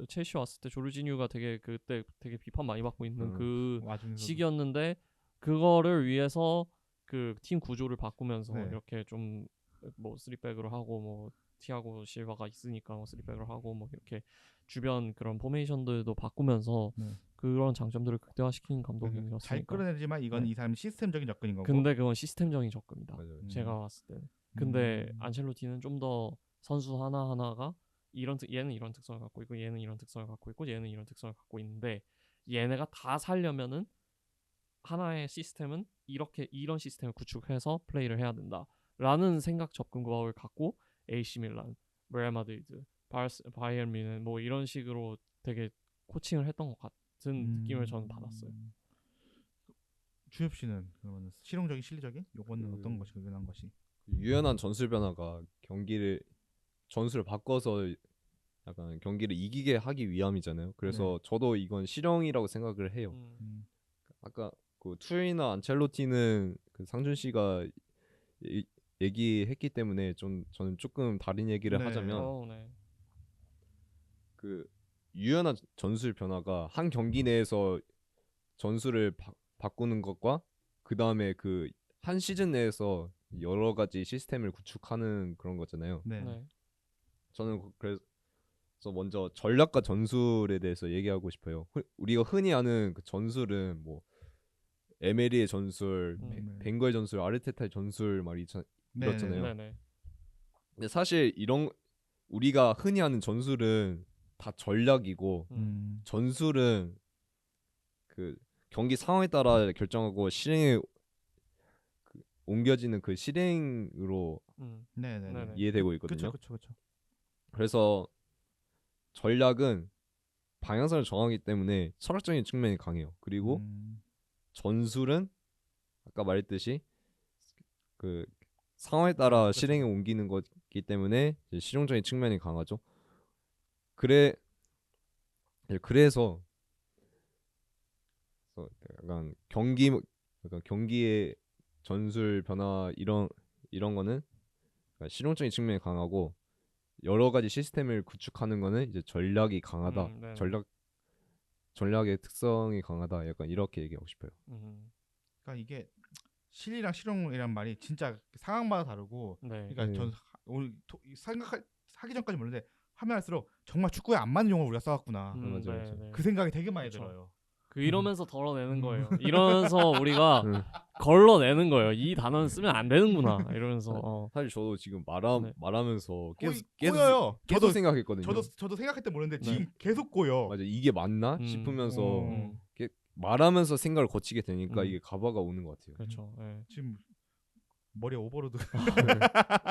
[SPEAKER 3] 첼시 왔을 때 조르지뉴가 되게 그때 되게 비판 많이 받고 있는 그
[SPEAKER 2] 와중에서도.
[SPEAKER 3] 시기였는데 그거를 위해서 그 팀 구조를 바꾸면서
[SPEAKER 2] 네.
[SPEAKER 3] 이렇게 좀 뭐 3백으로 하고 뭐 티아고 실바가 있으니까 뭐 3백으로 하고 뭐 이렇게 주변 그런 포메이션들도 바꾸면서 그런 장점들을 극대화시킨 감독이었으니까.
[SPEAKER 2] 잘 끌어내지만 이건
[SPEAKER 3] 네.
[SPEAKER 2] 이 사람이 시스템적인 접근인 거고.
[SPEAKER 3] 근데 그건 시스템적인 접근이다.
[SPEAKER 4] 맞아요.
[SPEAKER 3] 제가 봤을 때는. 근데 안첼로티는 좀 더 선수 하나하나가 얘는 이런 특성을 갖고 있고 얘는 이런 특성을 갖고 있고 얘는 이런 특성을 갖고 있는데 얘네가 다 살려면은 하나의 시스템은 이런 시스템을 구축해서 플레이를 해야 된다라는 생각 접근법을 갖고 AC 밀란, 레알 마드리드, 바이에른 뮌헨 뭐 이런 식으로 되게 코칭을 했던 것 같은 느낌을 저는 받았어요.
[SPEAKER 2] 주엽 씨는 그러면 실용적인 실리적인 요거는 어떤 것이 유연한 것이?
[SPEAKER 4] 유연한 전술 변화가 전술을 바꿔서 약간 경기를 이기게 하기 위함이잖아요. 그래서 저도 이건 실용이라고 생각을 해요. 아까 그 투엘이나 안첼로티는 그 상준 씨가 얘기했기 때문에 저는 조금 다른 얘기를 하자면 그 유연한 전술 변화가 한 경기 내에서 전술을 바꾸는 것과 그 다음에 그 한 시즌 내에서 여러 가지 시스템을 구축하는 그런 거잖아요. 저는 그래서 먼저 전략과 전술에 대해서 얘기하고 싶어요. 우리가 흔히 아는 그 전술은 뭐 에메리의 전술, 벵거의 전술, 아르테타의 전술 이렇잖아요. 근데 사실 우리가 흔히 아는 전술은 다 전략이고 전술은 그 경기 상황에 따라 결정하고 실행에 옮겨지는 그 실행으로 이해되고 있거든요.
[SPEAKER 2] 그렇죠.
[SPEAKER 4] 그래서 전략은 방향성을 정하기 때문에 철학적인 측면이 강해요. 그리고 전술은 아까 말했듯이 그 상황에 따라 실행에 옮기는 거기 때문에 이제 실용적인 측면이 강하죠. 그래서 약간 경기의 전술 변화 이런 거는 실용적인 측면이 강하고 여러 가지 시스템을 구축하는 거는 이제 전략이 강하다. 전략의 특성이 강하다. 약간 이렇게 얘기하고 싶어요.
[SPEAKER 2] 그러니까 이게 실이랑 실용이란 말이 진짜 상황마다 다르고, 그러니까 전 오늘 생각하기 전까지 모르는데 하면 할수록 정말 축구에 안 맞는 용어를 우리가 써왔구나.
[SPEAKER 4] 맞아요.
[SPEAKER 2] 그 생각이 되게 많이 들어요.
[SPEAKER 3] 이러면서 덜어내는 거예요. 이러면서 우리가 걸러내는 거예요. 이 단어는 쓰면 안 되는구나. 이러면서
[SPEAKER 4] 사실 저도 지금 말하면서
[SPEAKER 2] 꼬여요.
[SPEAKER 4] 계속 생각했거든요.
[SPEAKER 2] 저도 생각할 때 모르는데 지금 계속 꼬여.
[SPEAKER 4] 맞아, 이게 맞나 싶으면서 말하면서 생각을 거치게 되니까 이게 가바가 오는 것 같아요.
[SPEAKER 3] 그렇죠.
[SPEAKER 2] 지금 머리에 오버로드.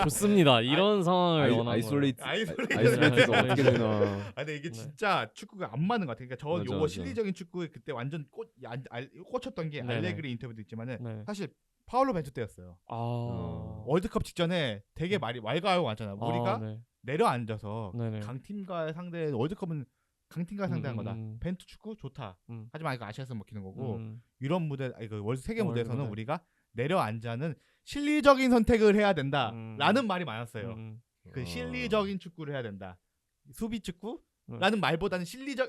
[SPEAKER 3] 좋습니다. 이런 상황을 원하는
[SPEAKER 4] 아이솔레이트가 어떻게 되나.
[SPEAKER 2] 근데 이게 진짜 축구가 안 맞는 것 같아요. 그러니까 저 요거 실리적인 축구에 그때 완전 꽂혔던 게 알레그리 인터뷰도 있지만은 사실 파울로 벤투 때였어요. 월드컵 직전에 되게 말이 왈가왈부 많잖아요. 우리가 내려앉아서 강팀과의 상대 월드컵은 강팀과 상대한 거다. 벤투 축구 좋다. 하지만 이거 아시아에서 먹히는 거고 유럽 무대, 그 세계 무대에서는
[SPEAKER 3] 무대.
[SPEAKER 2] 우리가 내려앉자는 실리적인 선택을 해야 된다라는 말이 많았어요. 그 실리적인 축구를 해야 된다. 수비 축구라는 말보다는 그러니까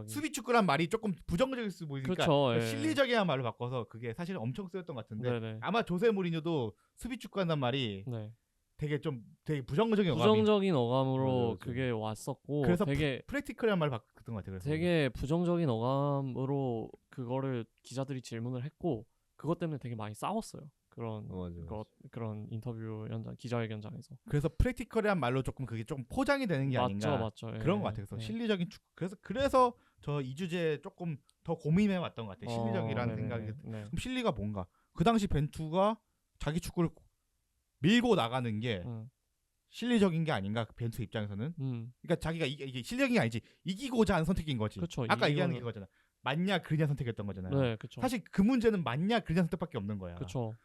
[SPEAKER 2] 수비 축구란 말이 조금 부정적일 수 보이니까
[SPEAKER 3] 그쵸, 예.
[SPEAKER 2] 실리적이라는 말로 바꿔서 그게 사실 엄청 쓰였던 것 같은데
[SPEAKER 3] 네네.
[SPEAKER 2] 아마 조세 무리뉴도 수비 축구한다는 말이
[SPEAKER 3] 네.
[SPEAKER 2] 되게 부정적인
[SPEAKER 3] 부정적인 어감으로
[SPEAKER 4] 맞아.
[SPEAKER 3] 그게 왔었고
[SPEAKER 2] 그래서
[SPEAKER 3] 되게
[SPEAKER 2] 프랙티컬이라는 말을 바꿨던 것 같아요. 그래서
[SPEAKER 3] 되게 부정적인 어감으로 그거를 기자들이 질문을 했고 그것 때문에 되게 많이 싸웠어요. 그런 인터뷰 현장 기자회견장에서.
[SPEAKER 2] 그래서 프랙티컬이란 말로 조금 그게 조금 포장이 되는 게 아닌가
[SPEAKER 3] 맞죠. 예.
[SPEAKER 2] 그런 것 같아요. 그래서
[SPEAKER 3] 예.
[SPEAKER 2] 실리적인 축구 그래서 저 이 주제에 조금 더 고민해 왔던 것 같아요. 실리적이라는
[SPEAKER 3] 네네.
[SPEAKER 2] 생각이.
[SPEAKER 3] 네.
[SPEAKER 2] 그럼 실리가 뭔가? 그 당시 벤투가 자기 축구를 밀고 나가는 게 실리적인 게 아닌가? 그 벤투 입장에서는. 그러니까 자기가 이게 실리적인 게 아니지 이기고자 하는 선택인 거지.
[SPEAKER 3] 그쵸,
[SPEAKER 2] 아까 얘기하는 게 그거잖아. 맞냐 그르냐 선택했던 거잖아요.
[SPEAKER 3] 네, 그쵸.
[SPEAKER 2] 사실 그 문제는 맞냐 그르냐 선택밖에 없는 거야.
[SPEAKER 3] 그쵸.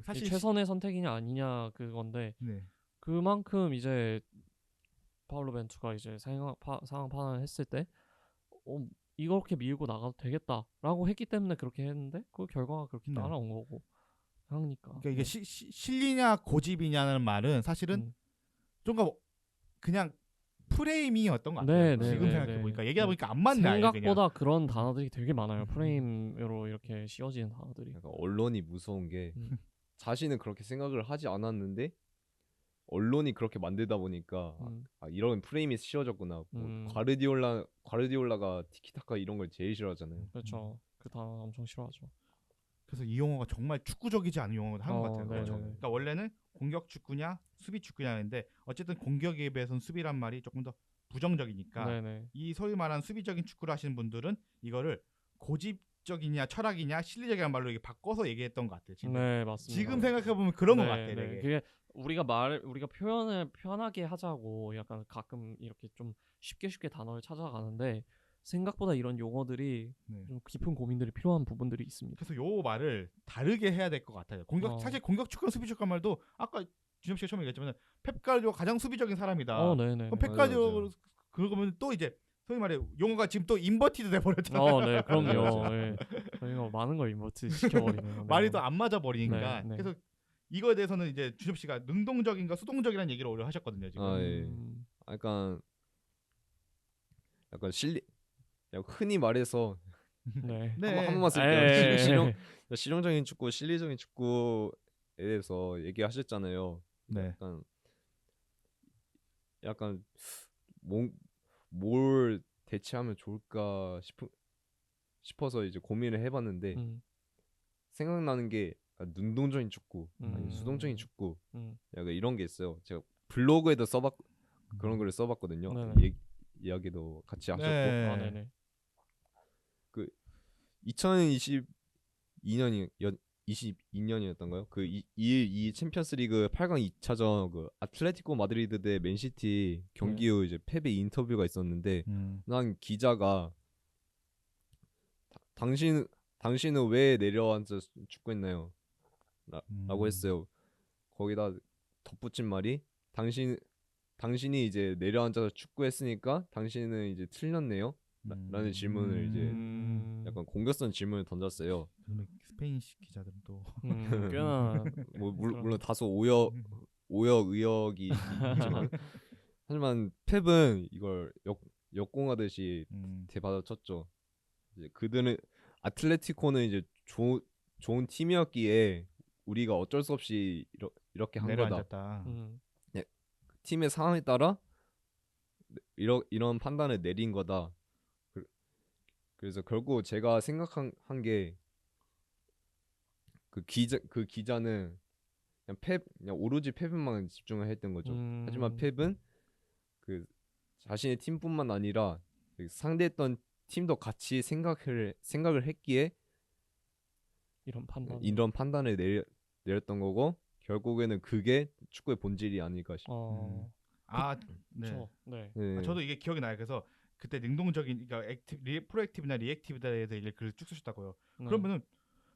[SPEAKER 2] 사실
[SPEAKER 3] 최선의 선택이냐 아니냐 그건데
[SPEAKER 2] 네.
[SPEAKER 3] 그만큼 이제 파울로 벤투가 이제 상황 판단을 했을 때 이렇게 밀고 나가도 되겠다라고 했기 때문에 그렇게 했는데 그 결과가 그렇게
[SPEAKER 2] 네.
[SPEAKER 3] 따라온 거고 하니까.
[SPEAKER 2] 그러니까 이게 실리냐 고집이냐는 말은 사실은 좀 그냥 프레임이었던 것 같아요.
[SPEAKER 3] 네,
[SPEAKER 2] 지금
[SPEAKER 3] 네,
[SPEAKER 2] 생각해
[SPEAKER 3] 네.
[SPEAKER 2] 보니까 얘기하다 보니까 안 맞네.
[SPEAKER 3] 생각보다 그런 단어들이 되게 많아요. 프레임으로 이렇게 씌워지는 단어들이.
[SPEAKER 4] 약간 언론이 무서운 게 자신은 그렇게 생각을 하지 않았는데 언론이 그렇게 만들다 보니까 이런 프레임이 씌워졌구나. 과르디올라가 티키타카 이런 걸 제일 싫어하잖아요.
[SPEAKER 3] 그렇죠. 그 단어 엄청 싫어하죠.
[SPEAKER 2] 그래서 이 용어가 정말 축구적이지 않은 용어를 하는 것 같아요.
[SPEAKER 3] 그렇죠.
[SPEAKER 2] 그러니까 원래는 공격 축구냐 수비 축구냐인데 어쨌든 공격에 비해서는 수비란 말이 조금 더 부정적이니까
[SPEAKER 3] 네네.
[SPEAKER 2] 이 소위 말하는 수비적인 축구를 하시는 분들은 이거를 고집적이냐 철학이냐 실리적이란 말로 이게 바꿔서 얘기했던 것 같아요. 지금.
[SPEAKER 3] 네, 맞습니다.
[SPEAKER 2] 지금 생각해 보면 그런 것
[SPEAKER 3] 네,
[SPEAKER 2] 같아요.
[SPEAKER 3] 네.
[SPEAKER 2] 되게.
[SPEAKER 3] 그게 우리가 표현을 편하게 하자고 약간 가끔 이렇게 좀 쉽게 단어를 찾아가는데 생각보다 이런 용어들이 좀 깊은 고민들이 필요한 부분들이 있습니다.
[SPEAKER 2] 그래서 요 말을 다르게 해야 될 것 같아요. 사실 공격 축구랑 수비 축구 말도 아까 준엽 씨가 처음에 얘기했지만 펩 가르디올라가 가장 수비적인 사람이다.
[SPEAKER 3] 네네.
[SPEAKER 2] 그럼 펩 가르디올라 그러면 또 이제 소위 말해 용어가 지금 또 인버티드 돼 버렸잖아요.
[SPEAKER 3] 네, 그럼요. 네. 저희가 많은 걸 인버트 시켜버리네요.
[SPEAKER 2] 말이 또 안 맞아 버리니까.
[SPEAKER 3] 네.
[SPEAKER 2] 그래서 이거에 대해서는 이제 준엽 씨가 능동적인가 수동적이라는 얘기를 오히려 하셨거든요. 지금.
[SPEAKER 4] 예. 약간 흔히 말해서
[SPEAKER 3] 네.
[SPEAKER 2] 네.
[SPEAKER 4] 한 번만 쓸게요. 실용적인 축구, 실리적인 축구에 대해서 얘기하셨잖아요.
[SPEAKER 2] 네.
[SPEAKER 4] 약간 뭘 대체하면 좋을까 싶어서 이제 고민을 해봤는데 생각나는 게 능동적인 축구, 아니 수동적인 축구, 약간 이런 게 있어요. 제가 블로그에도 그런 글을 써봤거든요. 이야기도 같이 하셨고.
[SPEAKER 2] 네.
[SPEAKER 4] 그 2022년이었던가요? 그 이 챔피언스리그 8강 2차전 그 아틀레티코 마드리드 대 맨시티 경기 후 이제 펩의 인터뷰가 있었는데 난 기자가 당신은 왜 내려앉아 축구했나요? 라고 했어요. 거기다 덧붙인 말이 당신이 이제 내려앉아서 축구했으니까 당신은 이제 틀렸네요. 라는 질문을 이제 약간 공격성 질문을 던졌어요.
[SPEAKER 2] 스페인식 기자들은 또
[SPEAKER 3] 꽤나
[SPEAKER 4] 물론 다소 오역 의역이 있지만 하지만 펩은 이걸 역공하듯이 대받아쳤죠. 이제 그들은 아틀레티코는 이제 좋은 팀이었기에 우리가 어쩔 수 없이 이렇게 한
[SPEAKER 2] 내려앉았다.
[SPEAKER 4] 거다. 팀의 상황에 따라 이런 판단을 내린 거다. 그래서 결국 제가 생각한 게 그 기자는 그냥 오로지 펩만 집중을 했던 거죠. 하지만 펩은 그 자신의 팀뿐만 아니라 상대했던 팀도 같이 생각을 했기에 이런 판단을 내렸던 거고 결국에는 그게 축구의 본질이 아닐까 싶어요.
[SPEAKER 2] 네. 저도 이게 기억이 나요. 그래서 그때 능동적인 그러니까 프로액티브나 리액티브에 대해서 글을 쭉 쓰셨다고요. 그러면은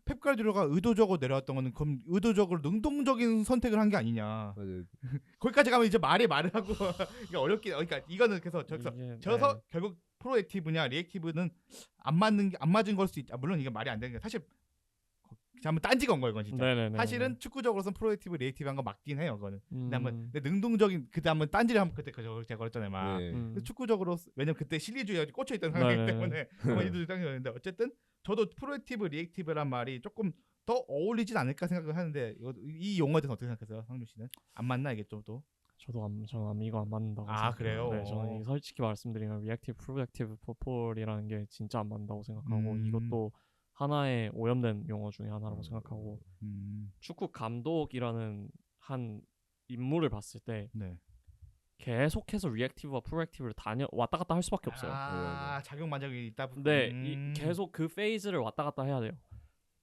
[SPEAKER 2] 펩 가르디올라가 의도적으로 내려왔던 거는 그럼 의도적으로 능동적인 선택을 한 게 아니냐.
[SPEAKER 4] 맞아요.
[SPEAKER 2] 거기까지 가면 이제 말을 하고 이게 어렵긴. 그러니까 이거는 그래서 저기서 저서 결국 프로액티브냐 리액티브는 안 맞은 걸 수 있. 물론 이게 말이 안 되는 게 사실 한번 딴지가 온 거예요, 이건 진짜.
[SPEAKER 3] 네네네.
[SPEAKER 2] 사실은 축구적으로서는 프로액티브, 리액티브한 거 맞긴 해요, 그거는. 근데 한번 능동적인 그때 한번 딴지를 한번 그때 제가 걸었잖아요, 막.
[SPEAKER 4] 네.
[SPEAKER 2] 근데 축구적으로 왜냐면 그때 실리주의가 꽂혀 있던 상황이기 때문에 한번 이도저도 당겼는데 어쨌든 저도 프로액티브, 리액티브란 말이 조금 더 어울리진 않을까 생각을 하는데 이 용어에 대해서 어떻게 생각하세요, 상준 씨는? 안 맞나 이게 좀 또?
[SPEAKER 3] 저는 이거 안 맞는다고
[SPEAKER 2] 아,
[SPEAKER 3] 생각해요.
[SPEAKER 2] 그래요?
[SPEAKER 3] 네, 저는 이게 솔직히 말씀드리면 리액티브, 프로액티브 풋볼이라는 게 진짜 안 맞는다고 생각하고 이것도 하나의 오염된 용어 중에 하나라고 생각하고 축구 감독이라는 한 인물을 봤을 때
[SPEAKER 2] 네.
[SPEAKER 3] 계속해서 리액티브와 프로액티브를 왔다 갔다 할 수밖에 없어요.
[SPEAKER 2] 아, 작용만적이 있다.
[SPEAKER 3] 네, 계속 그 페이즈를 왔다 갔다 해야 돼요.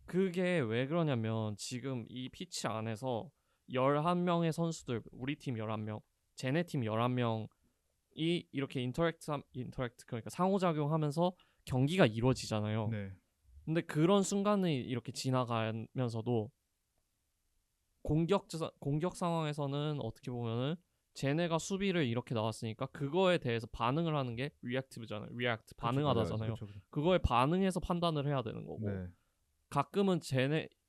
[SPEAKER 3] 그게 왜 그러냐면 지금 이 피치 안에서 11명의 선수들, 우리 팀 11명, 쟤네 팀 11명이 이렇게 인터랙트 그러니까 상호작용하면서 경기가 이루어지잖아요.
[SPEAKER 2] 네.
[SPEAKER 3] 근데 그런 순간이 이렇게 지나가면서도 공격 상황에서는 어떻게 보면은 쟤네가 수비를 이렇게 나왔으니까 그거에 대해서 반응을 하는 게 리액티브잖아요. 리액트 반응하다잖아요.
[SPEAKER 2] 그쵸.
[SPEAKER 3] 그거에 반응해서 판단을 해야 되는 거고
[SPEAKER 2] 네.
[SPEAKER 3] 가끔은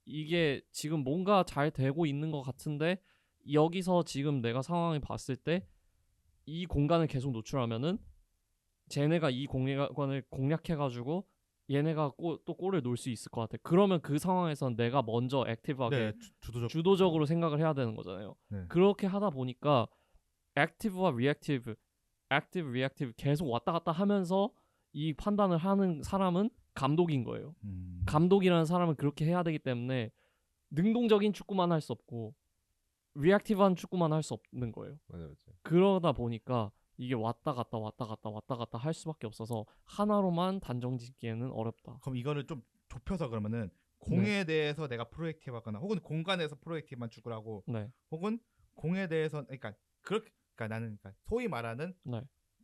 [SPEAKER 3] 이게 지금 뭔가 잘 되고 있는 것 같은데 여기서 지금 내가 상황을 봤을 때 이 공간을 계속 노출하면은 쟤네가 이 공간을 공략해가지고 얘네가 또 골을 넣을 수 있을 것 같아. 그러면 그 상황에선 내가 먼저 액티브하게 주도적으로 생각을 해야 되는 거잖아요.
[SPEAKER 2] 네.
[SPEAKER 3] 그렇게 하다 보니까 액티브와 리액티브, 액티브, 리액티브 계속 왔다 갔다 하면서 이 판단을 하는 사람은 감독인 거예요. 감독이라는 사람은 그렇게 해야 되기 때문에 능동적인 축구만 할 수 없고 리액티브한 축구만 할 수 없는 거예요.
[SPEAKER 4] 맞아요.
[SPEAKER 3] 그러다 보니까 이게 왔다 갔다 할 수밖에 없어서 하나로만 단정 짓기에는 어렵다.
[SPEAKER 2] 그럼 이거를 좀 좁혀서 그러면은 공에 대해서 내가 프로액티브하거나 혹은 공간에서 프로액티브만 축구를 하고 혹은 공에 대해서 그러니까 나는 소위 말하는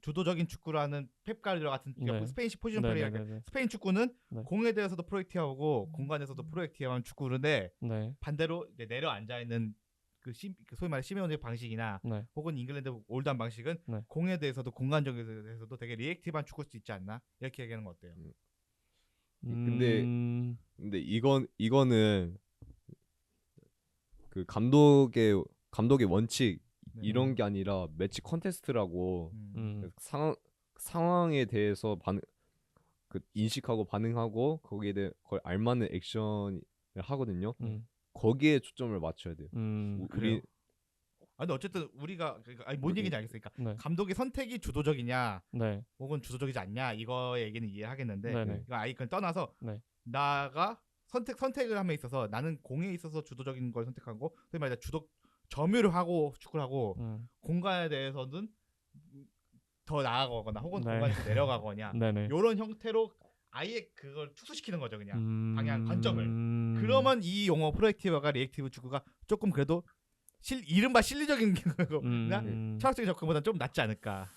[SPEAKER 2] 주도적인 축구라는 펩 가르디올라 같은 스페인식 포지션 플레이어 스페인 축구는 공에 대해서도 프로액티브하고 공간에서도 프로액티브한 축구인데 반대로 이제 내려앉아 있는 그 소위 말하는 시메오네 방식이나 혹은 잉글랜드 올드한 방식은 공에 대해서도 공간적에 대해서도 되게 리액티브한 축구일 수 있지 않나 이렇게 얘기하는 거 어때요?
[SPEAKER 4] 근데 이거는 그 감독의 원칙 이런 게 아니라 매치 컨테스트라고 상황에 대해서 인식하고 반응하고 거기에 대해 그걸 알맞는 액션을 하거든요. 거기에 초점을 맞춰야 돼요.
[SPEAKER 2] 그래요. 근데 어쨌든 우리가 뭔 얘기인지 알겠으니까 감독의 선택이 주도적이냐 혹은 주도적이지 않냐 이거의 얘기는 이해하겠는데 이거 그건 떠나서 나가 선택을 함에 있어서 나는 공에 있어서 주도적인 걸 선택하고 소위 말해 점유를 하고 축구를 하고 공간에 대해서는 더 나아가거나 혹은 공간에서 내려가거나 이런 형태로 아예 그걸 축소시키는 거죠. 그냥 방향 관점을. 그러면 이 용어 프로액티브가 리액티브 축구가 조금 그래도 이른바 실리적인 거나 철학적인 접근보다는 좀 낫지 않을까.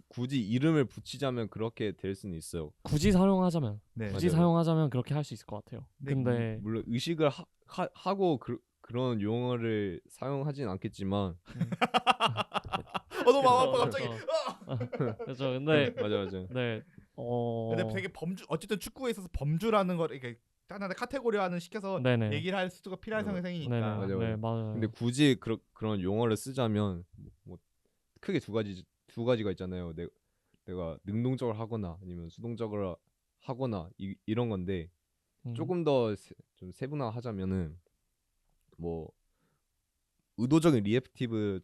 [SPEAKER 4] 굳이 이름을 붙이자면 그렇게 될 수는 있어요.
[SPEAKER 3] 굳이 사용하자면
[SPEAKER 4] 맞아요.
[SPEAKER 3] 그렇게 할 수 있을 것 같아요. 근데
[SPEAKER 4] 물론 의식을 하고 그런 용어를 사용하진 않겠지만
[SPEAKER 2] 너무 마음 아파 갑자기.
[SPEAKER 3] 그렇죠. 근데
[SPEAKER 4] 맞아.
[SPEAKER 3] 네.
[SPEAKER 2] 근데 되게 어쨌든 축구에 있어서 범주라는 걸 이렇게 하나의 카테고리화는 시켜서 얘기를 할 수가 필요한 상황이니까.
[SPEAKER 3] 맞아요.
[SPEAKER 4] 근데 굳이 그런 용어를 쓰자면 뭐 크게 두 가지가 있잖아요. 내가 능동적으로 하거나 아니면 수동적으로 하거나 이런 건데 조금 더 좀 세분화하자면은 뭐 의도적인 리액티브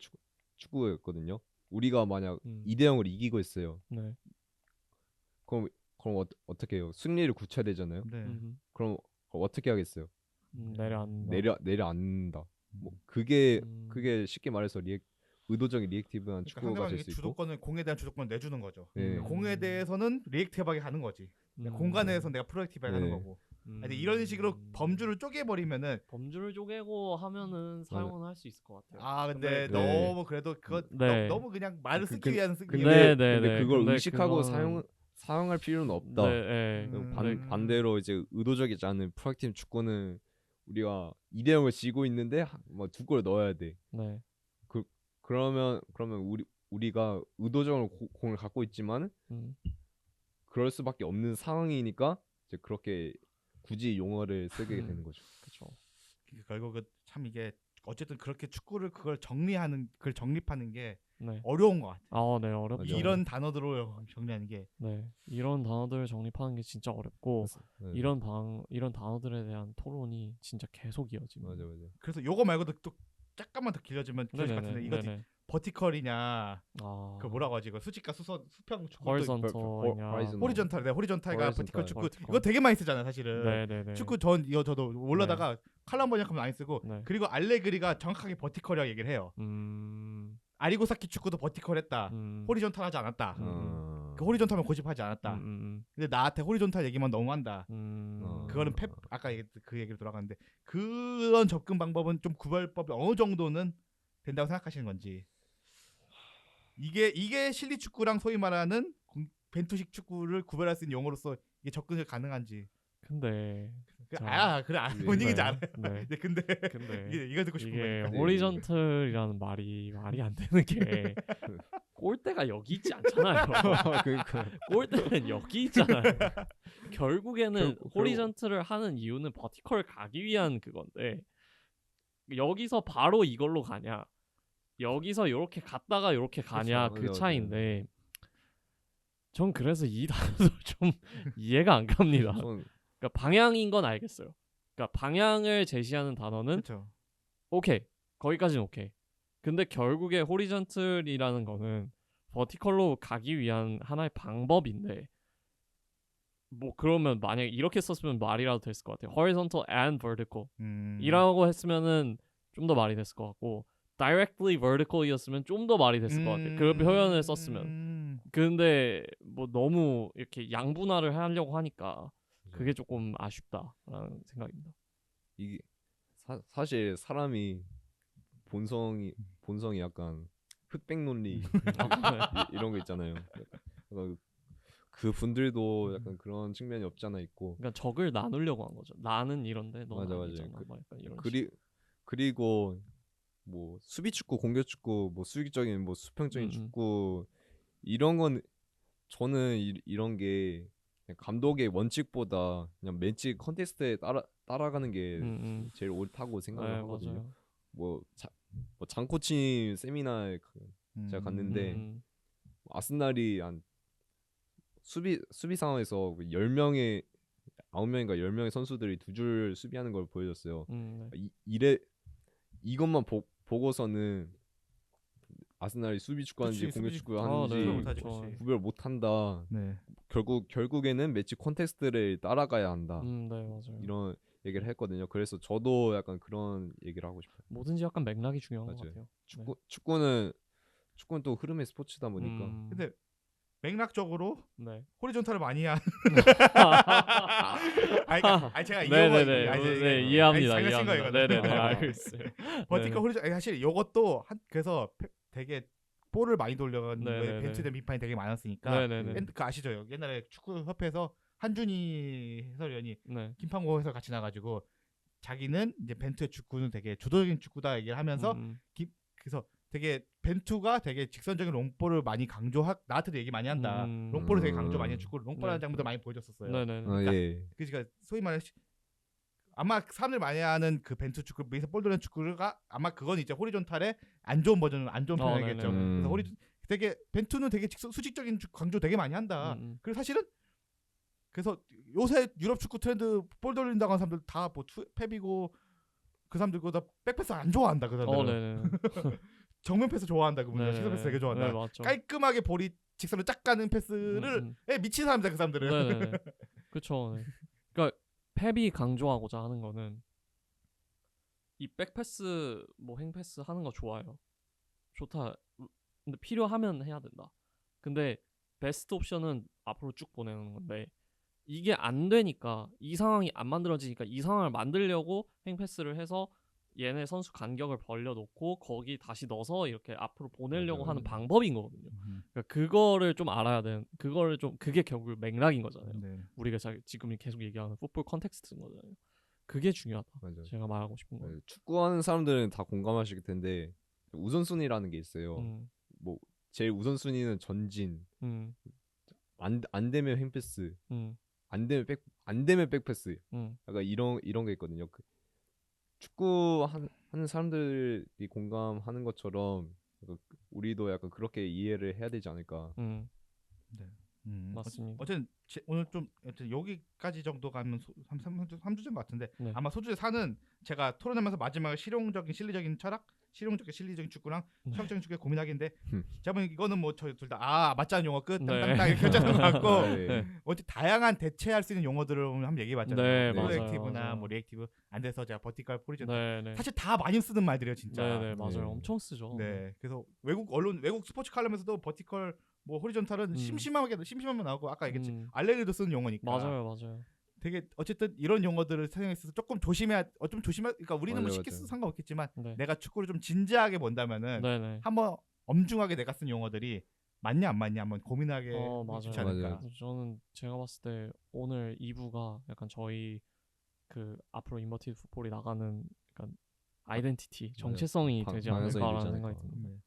[SPEAKER 4] 축구였거든요. 우리가 만약 2대0으로 이기고 있어요. 그럼 어떻게 해요? 승리를 굳혀야 되잖아요. 그럼 어떻게 하겠어요? 내려앉는다. 뭐 그게 쉽게 말해서 의도적인 리액티브한 축구가 될 수 있고
[SPEAKER 2] 공에 대한 주도권을 내주는 거죠. 공에 대해서는 리액티브하게 가는 거지. 공간에서 내가 프로액티브하게 하는 거고. 근데 이런 식으로 범주를 쪼개버리면은
[SPEAKER 3] 범주를 쪼개고 하면은 사용은 할 수 있을 것 같아요.
[SPEAKER 2] 근데 너무 그래도 그거 너무 그냥 말을 쓰기 위한 쓰기.
[SPEAKER 4] 근데 그걸 의식하고 사용할 필요는 없다.
[SPEAKER 3] 네,
[SPEAKER 4] 반대로 이제 의도적이지 않은 프로악티브 축구는 우리가 2대0을 지고 있는데 뭐 2골 넣어야 돼.
[SPEAKER 3] 네.
[SPEAKER 4] 그러면 우리가 의도적으로 공을 갖고 있지만 그럴 수밖에 없는 상황이니까 이제 그렇게 굳이 용어를 쓰게 되는 거죠.
[SPEAKER 3] 그렇죠.
[SPEAKER 2] 결국 참 이게 어쨌든 그렇게 축구를 그걸 정립하는 게
[SPEAKER 3] 네.
[SPEAKER 2] 어려운 것 같아요.
[SPEAKER 3] 아, 네, 어렵죠.
[SPEAKER 2] 이런 단어들로 정리하는 게.
[SPEAKER 3] 네, 이런 단어들을 정립하는 게 진짜 어렵고
[SPEAKER 4] 네.
[SPEAKER 3] 이런 단어들에 대한 토론이 진짜 계속 이어집니다.
[SPEAKER 4] 맞아.
[SPEAKER 2] 그래서 요거 말고도 또 잠깐만 더 길어지면 기억
[SPEAKER 3] 네네네,
[SPEAKER 2] 같은데 이거
[SPEAKER 3] 네네.
[SPEAKER 2] 버티컬이냐
[SPEAKER 3] 아,
[SPEAKER 2] 그 뭐라고 하지 이거 수직과 수평 축구
[SPEAKER 3] 호리존털이냐.
[SPEAKER 2] 호리존탈 버티컬 축구
[SPEAKER 3] 버티컬.
[SPEAKER 2] 이거 되게 많이 쓰잖아요 사실은.
[SPEAKER 3] 네네네.
[SPEAKER 2] 축구 이거 저도 몰라다가 칼럼 번역하면 많이 쓰고
[SPEAKER 3] 네.
[SPEAKER 2] 그리고 알레그리가 정확하게 버티컬이라고 얘기를 해요. 아리고사키 축구도 버티컬했다. 호리존탈하지 않았다. 그 호리존탈만 고집하지 않았다. 근데 나한테 호리존탈 얘기만 너무 한다. 그거는 아까 그 얘기로 돌아가는데 그런 접근 방법은 좀 구별법이 어느 정도는 된다고 생각하시는 건지. 이게 실리 축구랑 소위 말하는 벤투식 축구를 구별할 수 있는 용어로서 이게 접근이 가능한지.
[SPEAKER 3] 근데
[SPEAKER 2] 뭔 얘기인지 알아요.
[SPEAKER 3] 네.
[SPEAKER 2] 근데 이거 듣고 싶은
[SPEAKER 3] 이게
[SPEAKER 2] 거니까.
[SPEAKER 3] 호리존털이라는 말이 안 되는 게 골대가 여기 있지 않잖아요.
[SPEAKER 4] 그러니까
[SPEAKER 3] 골대는 여기 있잖아요. 결국에는 호리존털을 하는 이유는 버티컬을 가기 위한 그건데 여기서 바로 이걸로 가냐 여기서 이렇게 갔다가 이렇게 가냐
[SPEAKER 4] 그렇죠.
[SPEAKER 3] 그 차이인데 전 그래서 이 단어도 좀 이해가 안 갑니다. 그러니까 방향인 건 알겠어요. 그러니까 방향을 제시하는 단어는
[SPEAKER 2] 그렇죠.
[SPEAKER 3] 오케이 거기까지는 오케이. 근데 결국에 호리존털이라는 거는 버티컬로 가기 위한 하나의 방법인데 뭐 그러면 만약에 이렇게 썼으면 말이라도 됐을 것 같아요. horizontal and vertical 이라고 했으면은 좀 더 말이 됐을 것 같고 directly vertical이었으면 좀 더 말이 됐을 것 같아요. 그 표현을 썼으면. 근데 뭐 너무 이렇게 양분화를 하려고 하니까 그게 조금 아쉽다라는 생각입니다.
[SPEAKER 4] 이게 사실 사람이 본성이 약간 흑백 논리 이런 거 있잖아요. 그 분들도 약간 그런 측면이 없지 않아 있고.
[SPEAKER 3] 그러니까 적을 나누려고 한 거죠. 나는 이런데 너는 아니잖아. 막 약간 이런.
[SPEAKER 4] 그리고 뭐 수비 축구, 공격 축구, 뭐 수직적인 뭐 수평적인 축구 이런 건 저는 이런 게 그냥 감독의 원칙보다 그냥 매치 컨테스트에 따라가는 게 제일 옳다고 생각을 하거든요. 뭐 장코치 세미나에 제가 갔는데 아스날이 한 수비 상황에서 10명의 9명인가 10명의 선수들이 두 줄 수비하는 걸 보여줬어요. 이것만 보고서는 아스날이 수비 축구하는지 공격 축구하는지 구별 못한다.
[SPEAKER 2] 네.
[SPEAKER 4] 결국에는 매치 콘텍스트를 따라가야 한다.
[SPEAKER 3] 네, 맞아요.
[SPEAKER 4] 이런 얘기를 했거든요. 그래서 저도 약간 그런 얘기를 하고 싶어요.
[SPEAKER 3] 뭐든지 약간 맥락이 중요한 것 같아요.
[SPEAKER 4] 축구는 또 흐름의 스포츠다 보니까.
[SPEAKER 2] 근데 맥락적으로
[SPEAKER 3] 네.
[SPEAKER 2] 호리존탈을 많이 한. 제가
[SPEAKER 3] 이해합니다. 네네네. 알겠어요.
[SPEAKER 2] 버티컬 호리존 사실 이것도 그래서 되게 볼을 많이 돌려가는 벤투에 대한 비판이 되게 많았으니까. 그 아시죠? 옛날에 축구 협회에서 한준희 해설위원이 김판고 해설 같이 나가지고 자기는 이제 벤투의 축구는 되게 주도적인 축구다 얘기를 하면서 그래서 되게 벤투가 되게 직선적인 롱볼을 많이 나한테도 얘기 많이 한다. 롱볼을 되게 강조 많이 해 축구 롱볼하는 장면도 많이 보여줬었어요. 그러니까 소위 말해 아마 사람들 많이 하는 그 벤투 축구, 밑에서 볼 돌리는 축구가 아마 그건 이제 호리존탈의 안 좋은 버전은 안 좋은 표현이겠죠. 그래서 되게 벤투는 되게 수직적인 강조 되게 많이 한다. 그리고 사실은 그래서 요새 유럽 축구 트렌드 볼 돌린다고 하는 사람들 다 뭐 펩이고 그 사람들 다 백패스 안 좋아한다. 그 사람들은. 정면 패스 좋아한다. 그분들 시선 패스 되게 좋아한다. 깔끔하게 볼이 직선으로 쫙 가는 패스를 미친 사람들 그 사람들은.
[SPEAKER 3] 그렇죠. 그러니까 펩이 강조하고자 하는 거는 이 백패스 뭐 행패스 하는 거 좋아요. 좋다. 근데 필요하면 해야 된다. 근데 베스트 옵션은 앞으로 쭉 보내는 건데 이게 안 되니까 이 상황이 안 만들어지니까 이 상황을 만들려고 행패스를 해서 얘네 선수 간격을 벌려놓고 거기 다시 넣어서 이렇게 앞으로 보내려고
[SPEAKER 4] 맞아요.
[SPEAKER 3] 하는 방법인 거거든요. 그러니까 그거를 좀 알아야 되는, 그거를 좀, 그게 결국 맥락인 거잖아요.
[SPEAKER 2] 네.
[SPEAKER 3] 우리가 지금 계속 얘기하는 풋볼 컨텍스트인 거잖아요. 그게 중요하다.
[SPEAKER 4] 맞아요.
[SPEAKER 3] 제가 말하고 싶은 거.
[SPEAKER 4] 네, 축구하는 사람들은 다 공감하실 텐데 우선순위라는 게 있어요.
[SPEAKER 3] 음,
[SPEAKER 4] 뭐 제일 우선순위는 전진, 안 되면 횡패스, 안 되면 백패스. 약간 이런 게 있거든요. 축구 하는 사람들이 공감하는 것처럼 약간 우리도 약간 그렇게 이해를 해야 되지 않을까.
[SPEAKER 2] 네.
[SPEAKER 3] 맞습니다.
[SPEAKER 2] 어쨌든 오늘 좀 여기까지 정도 가면 3주 전 같은데
[SPEAKER 3] 네.
[SPEAKER 2] 아마 소주에 사는 제가 토론하면서 마지막에 실용적인 실리적인 철학, 실용적인 실리적인 축구랑 철학적인 축구의 고민하기인데 제가 보니 이거는 뭐 저희 둘 다 맞지 않은 용어 끝
[SPEAKER 3] 네.
[SPEAKER 2] 땅땅땅 이렇게 결정한 것 같고
[SPEAKER 4] 네.
[SPEAKER 2] 어쨌든 다양한 대체할 수 있는 용어들을 한번 얘기해봤잖아요.
[SPEAKER 3] 네,
[SPEAKER 4] 맞아요,
[SPEAKER 2] 프로액티브나
[SPEAKER 3] 맞아요.
[SPEAKER 2] 뭐 리액티브 안 돼서 제가 버티컬 포리전
[SPEAKER 3] 네.
[SPEAKER 2] 사실 다 많이 쓰는 말들이에요 진짜.
[SPEAKER 3] 네, 맞아요.
[SPEAKER 4] 네.
[SPEAKER 3] 엄청 쓰죠.
[SPEAKER 2] 네, 그래서 외국 스포츠 칼럼에서도 버티컬 뭐 호리존탈은 심심하면 나오고 아까 얘기했지 알레르도 쓰는 용어니까.
[SPEAKER 3] 맞아요.
[SPEAKER 2] 되게 어쨌든 이런 용어들을 사용했어서 조금 그러니까 우리는 뭐
[SPEAKER 4] 맞아요,
[SPEAKER 2] 쉽게
[SPEAKER 4] 맞아요.
[SPEAKER 2] 써도 상관없겠지만
[SPEAKER 3] 네.
[SPEAKER 2] 내가 축구를 좀 진지하게 본다면은
[SPEAKER 3] 네네.
[SPEAKER 2] 한번 엄중하게 내가 쓴 용어들이 맞냐 안 맞냐 한번 고민하게 해주지
[SPEAKER 3] 맞아요.
[SPEAKER 2] 않을까.
[SPEAKER 4] 맞아요.
[SPEAKER 3] 저는 제가 봤을 때 오늘 2부가 약간 저희 그 앞으로 인버티드 풋볼이 나가는 약간 아이덴티티, 정체성이 되지
[SPEAKER 4] 방향성이
[SPEAKER 3] 않을까라는
[SPEAKER 4] 되지
[SPEAKER 3] 생각이
[SPEAKER 4] 않을까.
[SPEAKER 3] 듭니다.
[SPEAKER 2] 네.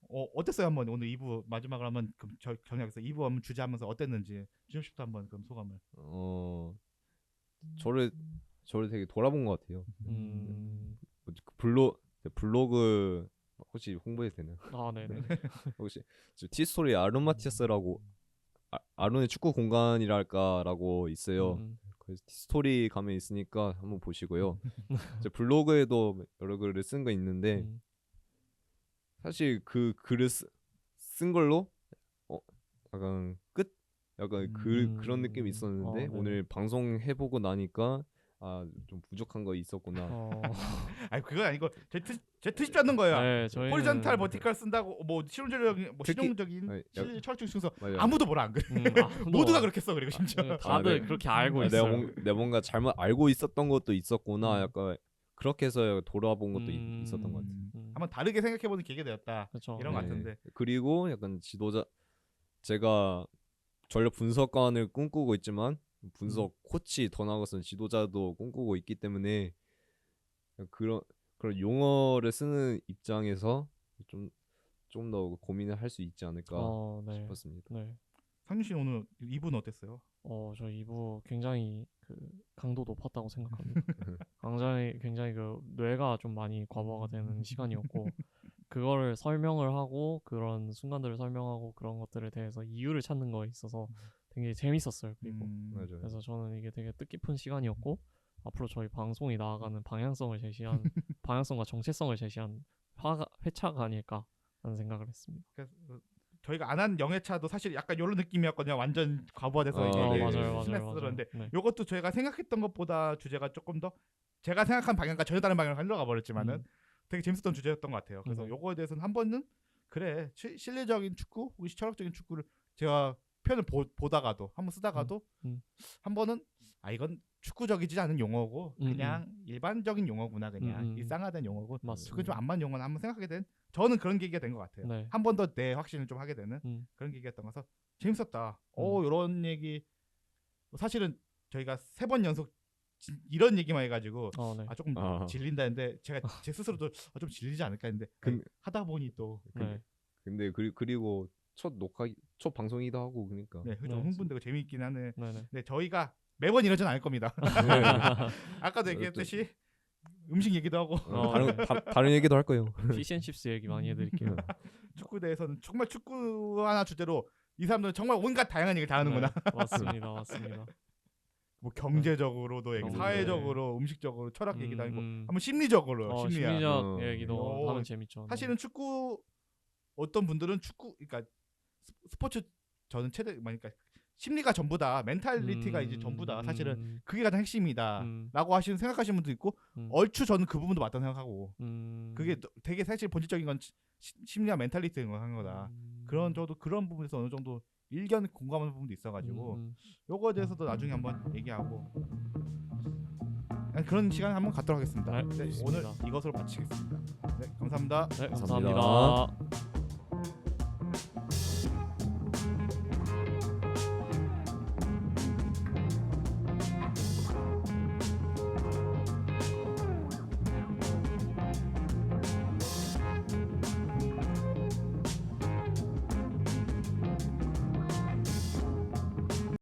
[SPEAKER 2] 어땠어요? 한번 오늘 2부 마지막으로 한번 그럼 정리해서 2부 한번 주제하면서 어땠는지 준엽 씨부터 한번 그럼 소감을.
[SPEAKER 4] 저를 되게 돌아본 것 같아요. 블로그 혹시 홍보해도 되나요?
[SPEAKER 3] 네네.
[SPEAKER 4] 혹시 티스토리 아론마티아스라고 아론의 축구 공간이랄까라고 있어요. 그래서 티스토리 가면 있으니까 한번 보시고요. 제 블로그에도 여러 글을 쓴 거 있는데 사실 그 글을 쓴 걸로 약간 약간 그런 느낌이 있었는데 오늘 방송 해보고 나니까 좀 부족한 거 있었구나.
[SPEAKER 2] 아니 그건 아니고 제 트집 않는 거예요.
[SPEAKER 3] 네, 저희는
[SPEAKER 2] 호리존탈 버티컬 쓴다고 뭐 실용적인
[SPEAKER 4] 아니,
[SPEAKER 2] 철학적 순서
[SPEAKER 4] 맞아요.
[SPEAKER 2] 아무도 뭐라 안 그래. 모두가 그렇게 써 그리고 심지어.
[SPEAKER 3] 다들
[SPEAKER 4] 네.
[SPEAKER 3] 그렇게 알고 있어요.
[SPEAKER 4] 내가 뭔가 잘못 알고 있었던 것도 있었구나. 약간 그렇게 해서 돌아본 것도 있었던 것 같아요.
[SPEAKER 2] 한번 다르게 생각해보는 계기가 되었다.
[SPEAKER 3] 그쵸.
[SPEAKER 2] 이런 것 같은데.
[SPEAKER 4] 그리고 약간 제가 전력 분석관을 꿈꾸고 있지만 분석 코치 더 나아가서는 지도자도 꿈꾸고 있기 때문에 그런 용어를 쓰는 입장에서 좀 더 고민을 할 수 있지 않을까 싶었습니다.
[SPEAKER 3] 네.
[SPEAKER 2] 상윤 씨 오늘 2부는 어땠어요?
[SPEAKER 3] 저 2부 굉장히 그 강도 높았다고 생각합니다. 굉장히 그 뇌가 좀 많이 과부하가 되는 시간이었고 그거를 설명을 하고 그런 순간들을 설명하고 그런 것들에 대해서 이유를 찾는 거에 있어서 되게 재밌었어요. 그리고
[SPEAKER 4] 맞아요.
[SPEAKER 3] 그래서 저는 이게 되게 뜻깊은 시간이었고 앞으로 저희 방송이 나아가는 방향성과 정체성을 제시한 회차가 아닐까 하는 생각을 했습니다.
[SPEAKER 2] 그래서 저희가 안 한 영해차도 사실 약간 이런 느낌이었거든요. 완전 과부하돼서
[SPEAKER 3] 맞아요.
[SPEAKER 2] 심했었는데
[SPEAKER 3] 네.
[SPEAKER 2] 이것도 저희가 생각했던 것보다 주제가 조금 더 제가 생각한 방향과 전혀 다른 방향으로 흘러가 버렸지만은 되게 재밌었던 주제였던 것 같아요. 그래서 요거에 대해서는 한 번은 그래 실내적인 축구 혹은 철학적인 축구를 제가 표현을 보다가도 한번 쓰다가도 한 번은 이건 축구적이지 않은 용어고 그냥 일반적인 용어구나 그냥 일상화된 용어고 그게 좀 안 맞는 용어는 한번 생각하게 된 저는 그런 계기가 된 것 같아요.
[SPEAKER 3] 네.
[SPEAKER 2] 한 번 더 내 확신을 좀 하게 되는 그런 계기였던 거서 재밌었다. 이런 얘기 사실은 저희가 3번 연속 이런 얘기만 해가지고 조금 질린다는데 제가 제 스스로도 좀 질리지 않을까 했는데 하다 보니 또
[SPEAKER 4] 근데 그리고 첫 방송이기도 하고 그러니까
[SPEAKER 2] 좀 흥분되고 재미있긴 하네.
[SPEAKER 3] 네네.
[SPEAKER 2] 근데 저희가 매번 이러진 않을 겁니다. 아까도 얘기했듯이 음식 얘기도 하고
[SPEAKER 4] 다른 얘기도 할 거예요.
[SPEAKER 3] 피시앤칩스 얘기 많이 해드릴게요.
[SPEAKER 2] 축구에 대해서는 정말 축구 하나 주제로 이 사람들은 정말 온갖 다양한 얘기를 다 하는구나.
[SPEAKER 3] 맞습니다.
[SPEAKER 2] 뭐 경제적으로도 얘기, 사회적으로, 음식적으로, 철학 얘기도 하고, 한번 심리적으로,
[SPEAKER 3] 심리적 얘기도 하면 재밌죠.
[SPEAKER 2] 사실은 축구 어떤 분들은 그러니까 스포츠 저는 그러니까 심리가 전부다, 멘탈리티가 이제 전부다. 사실은 그게 가장 핵심이다라고 생각하시는 분도 있고, 얼추 저는 그 부분도 맞다고 생각하고, 그게 되게 사실 본질적인 건 심리와 멘탈리티인 거다. 저도 그런 부분에서 어느 정도 일견 공감하는 부분도 있어가지고 요거에 대해서도 나중에 한번 얘기하고 그런 시간 한번 갖도록 하겠습니다.
[SPEAKER 3] 네,
[SPEAKER 2] 네,
[SPEAKER 3] 좋습니다.
[SPEAKER 2] 오늘 이것으로 마치겠습니다. 네, 감사합니다.
[SPEAKER 3] 네,
[SPEAKER 4] 감사합니다.
[SPEAKER 3] 감사합니다.